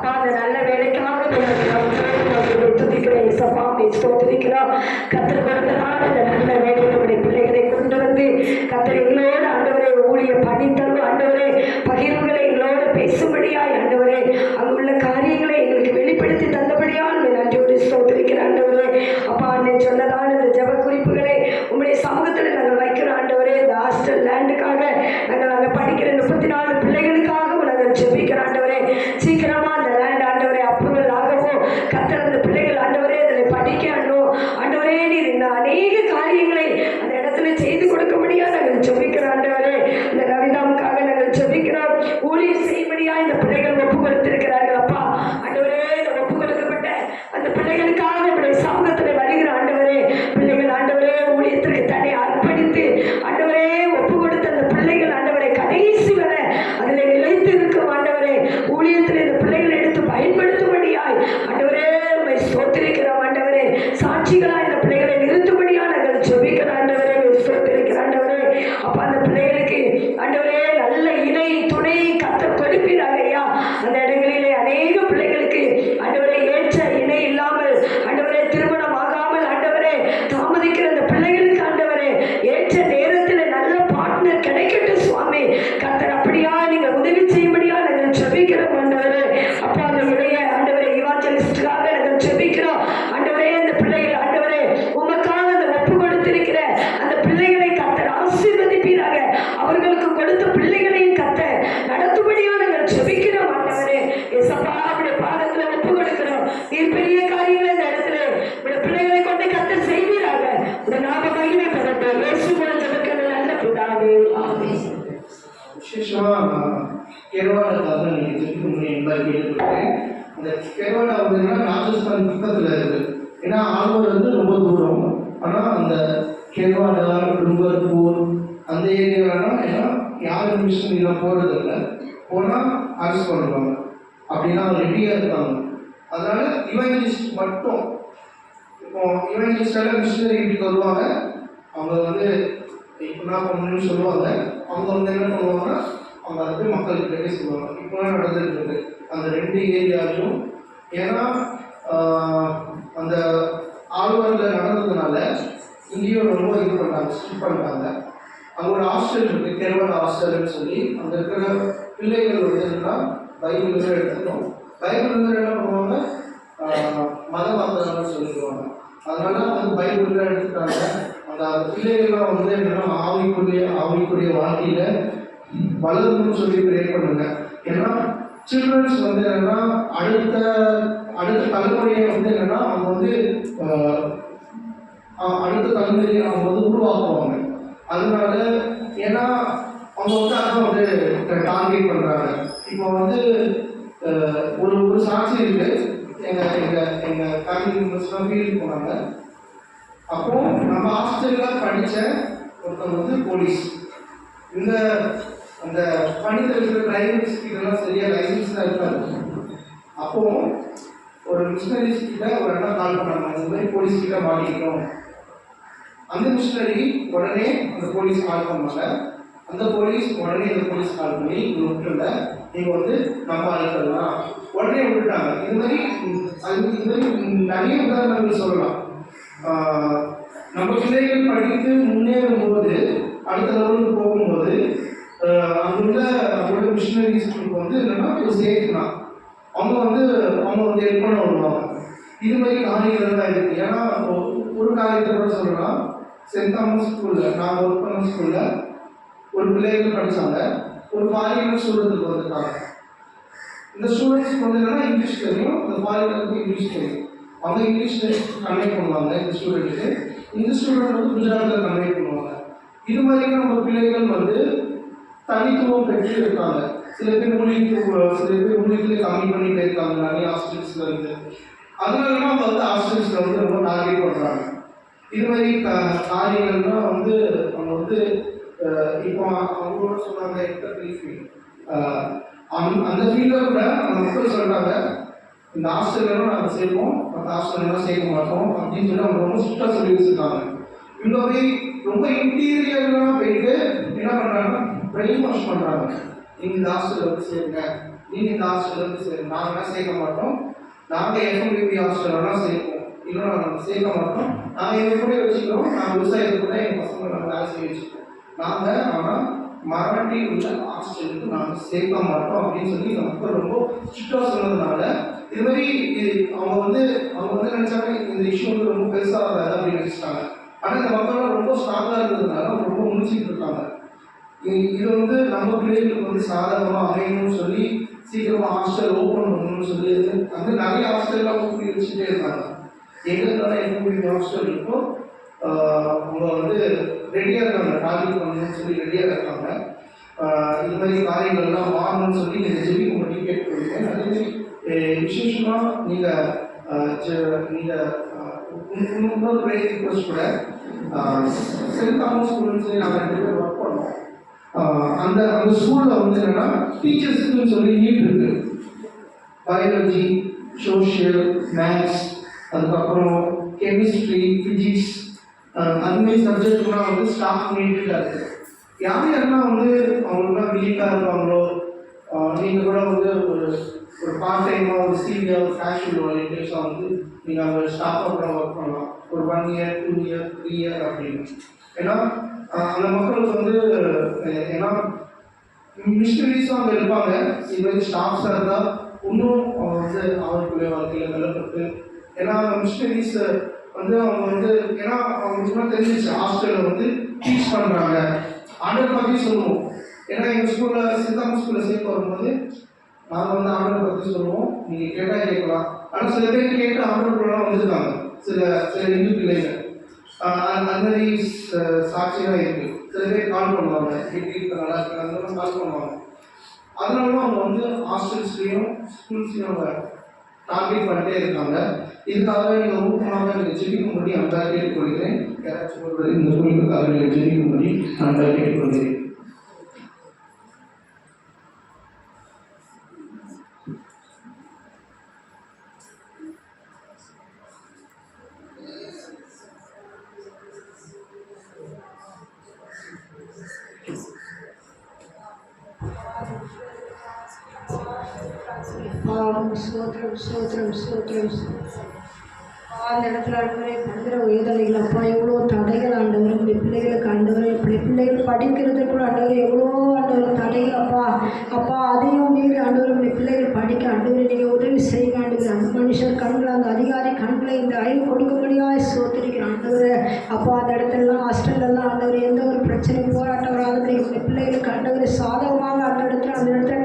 H: அந்த நல்ல வேலைக்காக துதிக்கிறேன். கத்தர் கொடுத்தனால இந்த நல்ல வேலைகளுடைய பிள்ளைகளை கொண்டு வந்து கத்தர் எங்களோடு ஆண்டவரே ஊழிய பணித்தரும் ஆண்டவரே பகிர்வுகளை எங்களோடு பேசும்படியாய் ஆண்டவரே அங்குள்ள காரியங்களை எங்களுக்கு வெளிப்படுத்தி தந்தபடியால் நன்றியோடு ஸ்தோத்திரிக்கிறேன் ஆண்டவரே. அப்பா அன்னை சொன்னதான இந்த ஜப குறிப்புகளை உங்களுடைய சமூகத்தில் நாங்கள் வைக்கிறோம் ஆண்டவரே. இந்த ஹாஸ்டல் லேண்டுக்காக நாங்கள் படிக்கிற 34 பிள்ளைகளுக்காக நாங்கள் ஜெபிக்கிறோம் ஆண்டவரே. சீக்கிரமா அந்த லேண்ட் ஆண்டவரே அப்ரூவல் ஆகவும் கத்தர் அந்த பிள்ளைகள் ஆண்டவரே அதில் படிக்கணும் ஆண்டவரே. நீர் இன்னும் அநேக காரியங்களை அந்த இடத்துல செய்து கொடுக்க முடியாது நாங்கள் ஜெபிக்கிறோம் ஆண்டவரே. இந்த ரவிதாமுக்காக நாங்கள் ஜெபிக்கிறோம். ஊழியர் செய்யும்படியா இந்த பிள்ளைகள் ஒப்பு கொடுத்திருக்கிறார்கள் அப்பா ஆண்டவரே. இந்த ஒப்பு கொடுக்கப்பட்ட அந்த பிள்ளைகளுக்காக நம்முடைய சமூகத்தில் வருகிற ஆண்டவரே பிள்ளைகள் ஆண்டவரே ஊழியத்திற்கு தன்னை அர்ப்பணித்து ஆண்டவரே ஒப்பு கொடுத்த அந்த பிள்ளைகள் ஆண்டவரை கடைசி வர அதில் நிலைத்து இருக்கும் ஆண்டவரே. ஊழியத்தில் இந்த பிள்ளைகளை எடுத்து பயன்படுத்தும்படியாய் ஆண்டவரே உம்மை ஸ்தோத்திரிக்கிறோம் ஆண்டவரே. சாட்சிகளாய் இந்த பிள்ளைகளை நிறுத்தும்படியா நாங்கள் ஜெபிக்கிறோம் ஆண்டவரே. ஸ்தோத்திரிக்கிறோம் ஆண்டவரே. அப்ப அந்த பிள்ளைகளுக்கு ஆண்டவரே நல்ல இணை துணை கத்தர் கொடுப்பீராக ஐயா. அந்த இடங்களிலே அநேக பிள்ளைகளுக்கு ஆண்டவரே ஏற்ற இணை இல்லாமல் ஆண்டவரே திருமணம் ஆகாமல் ஆண்டவரே தாமதிக்கிற அந்த பிள்ளைகளுக்கு ஆண்டவரே ஏற்ற நேரத்தில் நல்ல பார்ட்னர் கிடைக்கட்டும் சுவாமி. கத்தர் அப்படியா நீங்க உதவி செய்யும்படியா நாங்கள் ஜெபிக்கிறோம் ஆண்டவரே. அப்பா நம்முடைய ஆண்டவரே இவாஞ்சலிஸ்டுக்காக நாங்கள் ஜெபிக்கிறோம் ஆண்டவரே. அந்த பிள்ளைகள் ஆண்டவரே உமக்காக அந்த ஒப்பு கொடுத்திருக்கிற அந்த பிள்ளைகளை கத்தர் ஆசீர்வதிப்பீராக. அவர்களுக்கு கொடுத்த பிள்ளைகளையும் கத்தர் நடத்தும்படியா நாங்கள் ஜெபிக்கிறோம் ஆண்டவரே. ஏசப்பா அப்படி பாதத்துல ஒப்பு கொடுக்கிறோம். நீர் பெரிய காரியங்களை இந்த இடத்துல உடைய பிள்ளைகளை கொண்டு கத்தர் செய்வீராக. உடைய நாம மகிமை பெறட்டும். இயேசு மூலம் ஜெபிக்கிற நல்ல பிதாவே ஆமென்.
E: விசேஷமாக கேரளாவுக்காக நீங்கள் ஜெபிக்க முடியும் என்பதை கேட்டுக்கொள்கிறேன். அந்த கேரளா வந்து ராஜஸ்தான் பக்கத்தில் இருக்குது. ஏன்னா ஆழ்வார் வந்து ரொம்ப தூரம். ஆனால் அந்த கேரளா டும்பர்பூர் அந்த ஏரியாலாம் ஏன்னா யாரும் மிஷினரிலாம் போகிறதில்ல. போனால் அரெஸ்ட் பண்ணுவாங்க. அப்படின்னா ரெடியாக இருக்காங்க. அதனால இவஞ்சலிஸ்ட் மட்டும் இப்போ இவஞ்சலிஸ்டால மிஷினரி வீட்டுக்கு வருவாங்க. அவங்க வந்து இப்படிலாம் பண்ணணும்னு சொல்லுவாங்க. அவங்க வந்து என்ன பண்ணுவாங்கன்னா அவங்க அதை மக்களுக்கு பேச சொல்லுவாங்க. இப்போலாம் நடந்துட்டு இருக்கு அந்த 2 ஏரியாலையும். ஏன்னா அந்த ஆழ்வாரில் நடந்ததுனால இங்கேயும் ரொம்ப இது பண்ணாங்க, ஸ்ட்ரிக் பண்ணிட்டாங்க. அங்கே ஒரு ஹாஸ்டல் இருக்குது, கேரளா ஹாஸ்டல்னு சொல்லி. அங்கே இருக்கிற பிள்ளைகள் வந்து என்னன்னா பைபிள் எடுத்துக்கணும். பைபிள் வந்து என்ன பண்ணுவாங்க, மதவாதம்னு சொல்லிடுவாங்க. அதனால வந்து பைபிள் எடுத்துட்டாங்க. அந்த பிள்ளைகள்லாம் வந்து என்னன்னா ஆவிக்குரிய வாழ்க்கையில வளரணும்னு சொல்லி ப்ரே பண்ணுங்க. ஏன்னா சில்ட்ரன்ஸ் வந்து என்னன்னா அடுத்த தலைமுறையை வந்து என்னன்னா அவங்க வந்து அடுத்த தலைமுறையை அவங்க வந்து உருவாக்குவாங்க. அதனால ஏன்னா அவங்க வந்து அதான் வந்து டார்கெட் பண்ணுறாங்க. இப்போ வந்து ஒரு சாட்சி இருக்கு. எங்கள் ஃபேமிலி மெம்பர்ஸ்லாம் ஃபீல்டு போனாங்க. அப்போ நம்ம ஹாஸ்டலில் படித்த ஒருத்தவங்க வந்து போலீஸ். இந்த அந்த பணியில் இருக்கிற டிரைவர்ஸ் கிட்டலாம் சரியாக லைசன்ஸ் தான் இருக்காது. அப்போ ஒரு மிஷினரிஸ் கிட்ட ஒரு அண்ணா கால் பண்ணாங்க, இந்த மாதிரி போலீஸ் கிட்ட மாட்டிக்கிட்டோம். அந்த மிஷினரி உடனே அந்த போலீஸ் கால் பண்ணாங்க. அந்த போலீஸ் உடனே அந்த போலீஸ் கால் பண்ணி இங்கே விட்டுருங்க, நீங்கள் வந்து நம்ம அழைக்கலாம், உடனே விட்டுட்டாங்க. இது மாதிரி நிறைய உதாரணங்கள் சொல்லலாம். நம்ம பிள்ளைகள் படித்து முன்னேறும் போது, அடுத்த லெவலுக்கு போகும்போது அங்குள்ள நம்மளோட மிஷினரிஸ்க்கு வந்து என்னன்னா ஒரு சேஃப்னா அவங்க வந்து ஹெல்ப் பண்ண வருவாங்க. இது மாதிரி காரியங்கள் தான் இருக்குது. ஏன்னா ஒரு காரியத்தை கூட சொல்லலாம். சென்ட் தாமஸ் ஸ்கூலில் நான் ஒர்க் பண்ண ஸ்கூலில் ஒரு பிள்ளைகள் படித்தாங்க. ஒரு ஃபாரினர் ஸ்டூடெண்ட்டுக்கு வந்திருக்காங்க. இந்த ஸ்டூடெண்ட்ஸ்க்கு வந்து என்னன்னா இங்கிலீஷ் தெரியும், அந்த ஃபாரினருக்கு இங்கிலீஷ் தெரியும். அவங்க இங்கிலீஷில் கன்வெர்ட் பண்ணுவாங்க இந்த ஸ்டூடெண்ட்டுக்கு. இந்த ஸ்டூடெண்ட் வந்து குஜராத்தில் கன்வெர்ட் பண்ணுவாங்க. இது மாதிரி நம்ம பிள்ளைகள் வந்து தனித்துவம் பெற்று இருக்காங்க. சில பேர் ஊழியத்திலே கம்மி பண்ணிட்டு இருக்காங்க நிறைய ஹாஸ்டல்ஸ்ல இருந்து. அதனால அவங்க வந்து ஹாஸ்டல்ஸ்ல வந்து ரொம்ப டார்கெட் பண்ணுறாங்க. இது மாதிரி காரியங்கள்லாம் வந்து அவங்க வந்து இப்போ அவங்களோட சொன்னாங்க அந்த ஃபீல்டில் கூட அந்த மக்கள் சொல்கிறாங்க, இந்த ஹாஸ்டல்லாம் நாங்கள் சேர்ப்போம், மற்ற ஹாஸ்டல்லாம் சேர்க்க மாட்டோம் அப்படின்னு சொல்லி அவங்க ரொம்ப ஸ்ட்ரிக்டாக சொல்லி வச்சுருக்காங்க. இவங்க போய் ரொம்ப இன்டீரியர்லாம் போயிட்டு என்ன பண்ணுறாங்கன்னா பிரெயின் வாஷ் பண்ணுறாங்க. நீங்கள் இந்த ஹாஸ்டலில் வந்து சேருங்க, நீங்கள் இந்த ஹாஸ்டலில் வந்து சேருங்க, நாங்கள் சேர்க்க மாட்டோம், நாங்கள் எஃப்எம்பிபி ஹாஸ்டல்லாம் சேர்ப்போம், இல்லை நாங்கள் சேர்க்க மாட்டோம், நாங்கள் எங்கள் கூட வச்சுக்கிறோம், நாங்கள் விவசாயத்தை கூட எங்கள் பசங்களை நாங்கள் வேலை செய்ய வச்சுக்கிறோம், நாங்கள் ஆனால் மராட்டி உள்ள ஹாஸ்டலுக்கு நாங்கள் சேர்க்க மாட்டோம் அப்படின்னு சொல்லி இந்த மக்கள் ரொம்ப ஸ்ட்ரிக்டாக சொன்னதுனால இது மாதிரி அவங்க வந்து நினச்சாங்க இந்த இஷ்யூ வந்து ரொம்ப பெருசாக வராது அப்படின்னு நினச்சிட்டாங்க. ஆனால் இந்த மக்கள்லாம் ரொம்ப ஸ்ட்ராங்காக இருந்ததுனால அவங்க ரொம்ப முடிச்சுட்டு இருக்காங்க. இது வந்து நம்ம பிள்ளைகளுக்கு வந்து சாதகமாக அமையணும்னு சொல்லி சீக்கிரமாக ஹாஸ்டல் ஓப்பன் பண்ணணும்னு சொல்லி வந்து நிறைய ஹாஸ்டல்லாம் ஊற்றி வச்சுட்டே இருக்காங்க. எங்களுக்கான எப்படி ஹாஸ்டல் இருக்கோ அவங்க வந்து ரெடியாக இருக்காங்க, டார்கெட் பண்ணணும்னு சொல்லி ரெடியாக இருக்காங்க. இது மாதிரி காரியங்கள்லாம் மாறணும்னு சொல்லி நீங்கள் ஜெபிக்க மட்டும் கேட்டுக்கொள்ளுங்க. அதேமாதிரி விசேஷமாக நீங்கள் இன்னொரு பெரிய ரிக்வஸ்ட் கூட சென்ட் தாமஸ் ஸ்கூல்னு சொல்லி நாங்கள் 2 பேர் ஒர்க் பண்ணோம். அந்த ஸ்கூலில் வந்து என்னென்னா டீச்சர்ஸுக்குன்னு சொல்லி நீட் இருக்குது. பயாலஜி, சோஷியல், மேத்ஸ், அதுக்கப்புறம் கெமிஸ்ட்ரி, ஃபிசிக்ஸ், அதுமாரி சப்ஜெக்ட்லாம் வந்து ஸ்டாஃப் நீட்டாக இருக்குது. யாரெல்லாம் வந்து அவங்களுக்குலாம் வீக்காக இருப்பாங்களோ நீங்கள் கூட வந்து ஒரு பார்ட் டைமாக ஒரு சீனியர் ஒரு கேஷுவல் வாலண்டியர்ஸாக வந்து நீங்கள் அங்கே ஸ்டாஃபாக கூட ஒர்க் பண்ணலாம். ஒரு 1 இயர் 2 இயர் 3 இயர் அப்படின்னு. ஏன்னா அந்த மக்களுக்கு வந்து ஏன்னா மிஷினரிஸும் அங்கே இருப்பாங்க. இது மாதிரி ஸ்டாஃப்ஸாக இருந்தால் இன்னும் அவங்க வந்து அவங்களுடைய வாழ்க்கையில் நிலப்பட்டு, ஏன்னா மிஷினரிஸ் வந்து அவங்க வந்து ஏன்னா அவங்களுக்கு தெரிஞ்சிச்சு ஹாஸ்டலில் வந்து டீச் பண்ணுறாங்க ஆண்டர் பற்றி சொல்லுவோம். ஏன்னா எங்கள் ஸ்கூலில் சித்தாம ஸ்கூலில் சேர்க்க வரும்போது நாங்கள் வந்து ஆண்டரை பற்றி சொல்லுவோம். நீங்கள் கேட்டால் கேட்கலாம். ஆனால் சில பேர் கேட்டு ஆண்டருக்குள்ளலாம் வந்திருக்காங்க. சில இந்து பிள்ளைகள் அந்த மாதிரி சாட்சியாக இருக்குது. சில பேர் கால் பண்ணுவாங்க, எப்படி இருக்க நல்லா இருக்கு அந்த மாதிரி கால் பண்ணுவாங்க. அதனால அவங்க வந்து ஹாஸ்டல்ஸ்லேயும் ஸ்கூல்ஸ்லையும் அவங்க டார்கெட் பண்ணிட்டே இருக்காங்க. இதுக்காக நீங்கள் ஊக்கமாக நீங்கள் ஜெபிக்கும்படி அன்பாக கேட்டுக்கொள்கிறேன். யாராச்சும் இந்த ஸ்கூலுக்காக நீங்கள் ஜெபிக்கும்படி அன்பாக கேட்டுக்கொள்கிறேன்.
H: சோத்திரம் சோத்திரம் சோத்திரம் அந்த இடத்துல ஆண்டவரே படுகிற வேதனைகள் அப்பா எவ்வளோ தடைகள் ஆண்டவர் இப்படி பிள்ளைகளுக்கு ஆண்டவர் இப்படி பிள்ளைகள் படிக்கிறதுக்குள்ள ஆண்டவர் எவ்வளோ ஆண்டவர் தடைகள் அப்பா அப்பா அதையும் மீறி ஆண்டவர் இப்படி பிள்ளைகள் படிக்க ஆண்டவரை நீங்கள் உதவி செய்யுங்க ஆண்டவர் அந்த மனுஷர் கண்களை அந்த அதிகாரி கண்களை இந்த அறிவு கொடுக்கும்படியாக சோத்திருக்கிற ஆண்டவர் அப்பா அந்த இடத்துலலாம் ஹாஸ்டல்லாம் ஆண்டவர் எந்த ஒரு பிரச்சனை போராட்டம் வராது இப்படி பிள்ளைகளுக்கு ஆண்டவர் சாதகமாக அந்த இடத்துல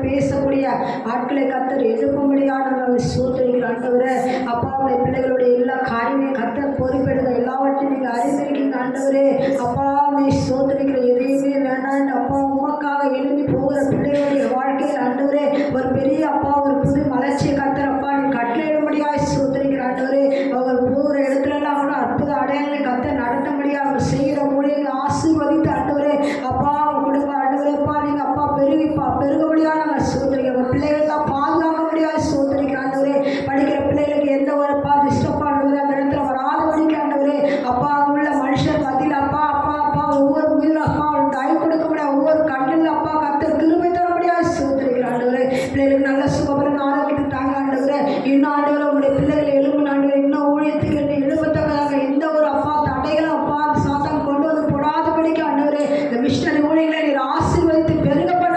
H: பேசக்கூடிய ஆட்களை கத்தர் எழுப்பும்படியாக நாங்கள் சோத்திருக்கிற ஆண்டவர் அப்பா அவருடைய பிள்ளைகளுடைய எல்லா காரியங்களையும் கத்தர் பொறுப்பெடுங்க எல்லாவற்றையும் நீங்கள் அறிந்திருக்கீங்க ஆண்டவரே அப்பா மே சோதனைக்கிற எதையுமே வேண்டாம் அப்பா உமக்காக எழுப்பி போகிற பிள்ளைகளுடைய வாழ்க்கையில் ஆண்டவரே ஒரு பெரிய அப்பா ஒரு புது மலர்ச்சியை கத்தர் அப்பா நீ கட்டளையிடும்படியாக சோதனைக்கிற ஆண்டவரே அவர் போகிற இடத்துலலாம் கூட அற்புத அடையாளங்களை கத்தர் நடத்தும்படியாக அவர் செய்கிற மொழியை ஆசீர்வதித்து ஆண்டவரே அப்பா அவங்க குடும்ப ஆண்டவரேப்பா நீங்கள் அப்பா பெருகபடியாக நாங்கள் சோதனைக்கிற ஒரு பிள்ளைகள்லாம் பாதுகாக்க முடியாது சோதனைக்கிற ஆண்டவரே படிக்கிற பிள்ளைகளுக்கு எந்த ஒரு டிஸ்டர்ப் ஆண்டவரே அந்த இடத்துல வராத படிக்க ஆண்டவரே அப்பா உள்ள மனுஷர் மத்தியில் அப்பா அப்பா அப்பா ஒவ்வொரு உயிரும் அப்பா தயவு கொடுக்க முடியாது ஒவ்வொரு கண்ணில் அப்பா கத்தர் கிருபை தர முடியாது சோதனைக்கிற ஆண்டவரே பிள்ளைகளுக்கு நல்ல சுகபலன் ஆரோக்கியத்தை தாங்க ஆண்டவரே இன்னும் ஆண்டவரை உங்களுடைய பிள்ளைகளை எழுப்பு ஆண்டவரே இன்னும் ஊழியத்துக்கு எழுப்பத்தக்கதாக எந்த ஒரு அப்பா தடைகளும் அப்பா சாத்தான் கொண்டு வந்து போடாத படிக்க ஆண்டவரே இந்த மிஷனரி ஊழியர்களை நீர் ஆசீர்வதித்து பெருக பண்ண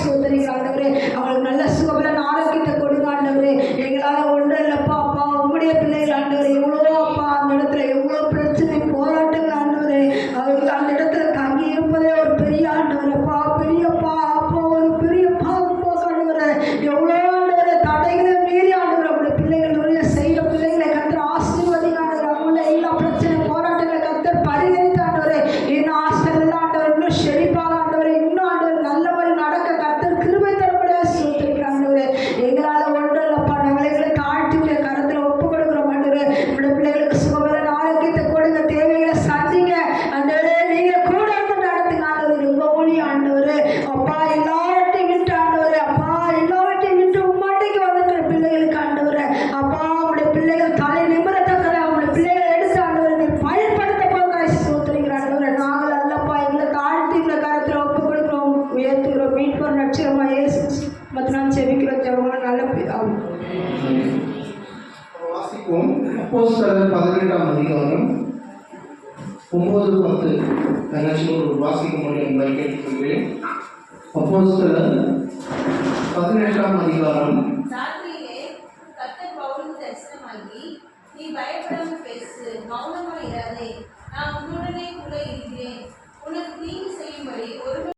H: சோதனைக்கிற ஆண்டவரே அவங்களுக்கு நல்ல சுகபலன் ஆரோக்கியத்தை கொடுங்க ஆண்டவரே எங்களால் ஒன்றும் இல்லைப்பா அப்பா உங்களுடைய பிள்ளைகள் ஆண்டவரே எவ்வளோ அப்பா அந்த இடத்துல எவ்வளோ பிரச்சனை போராட்டங்கள் ஆண்டவரே அவர்கள் அந்த இடத்துல தங்கி இருப்பதே ஒரு பெரிய ஆண்டவரப்பா பெரியப்பா அப்பா ஒரு பெரிய பாவம் போக ஆண்டவரே எவ்வளோ ஆண்டவரே தடைகளை மீறி ஆண்டவர் அவருடைய பிள்ளைகளுடைய செய்கிற பிள்ளைகளை கத்தர் ஆசீர்வதிங்க ஆண்டவர் அவங்களுடைய எல்லா பிரச்சனை போராட்டங்களை கத்தர் பரிகரித்து ஆண்டவரே இன்னும் ஹாஸ்டல் ஆண்டவர் இன்னும் செழிப்பாக ஆண்டவரே இன்னும் ஆண்டவர் நல்ல மாதிரி நடக்க கத்தர் கிருபை தரப்படியாக சொல்லிருக்கிற ஆண்டவரே எங்களால் ஒன்றும் இல்லைப்பா நாங்களை தாழ்த்தி கரத்தில் ஒப்பு கொடுக்குறோம் ஆண்டவரே நம்முடைய பிள்ளைகளுக்கு சுகபலன் ஆரோக்கியத்தை கொடுங்க தேவைகளை சந்திங்க ஆண்டவரே நீங்க கூட இருந்து நடத்துங்க ஆண்டவர் உங்க மொழி ஆண்டவர் அப்பா எல்லாவற்றையும் விட்டு ஆண்டவர் அப்பா எல்லாவற்றையும் விட்டு உம்மாட்டைக்கு வந்துட்டு பிள்ளைகளுக்கு ஆண்டவர் அப்பா அவங்களுடைய பிள்ளைகள் தலை நிமிரத்தக்கத அவங்களுடைய பிள்ளைகளை எடுத்து ஆண்டவர் நீ பயன்படுத்த போக சோத்துறீங்க ஆண்டவர் நாங்கள் அல்லப்பா எங்களை தாழ்த்தி இந்த கரத்தில் ஒப்பு கொடுக்குறோம் உயர்த்துகிறோம் மீட்போர் நட்சத்திரமா இயேசு மற்ற நாம் செபிக்கிறோம் ஜெபங்களை நல்ல பிதாவே.
E: வாசிப்போம் அப்போஸ்தலர் 18ஆம் அதிகாரம் 9-10 நச்சோடு வாசிக்க முடியும் என்பதை கேட்டுக்கொள்கிறேன். அப்போஸ்தலர் 18ஆம் அதிகாரம்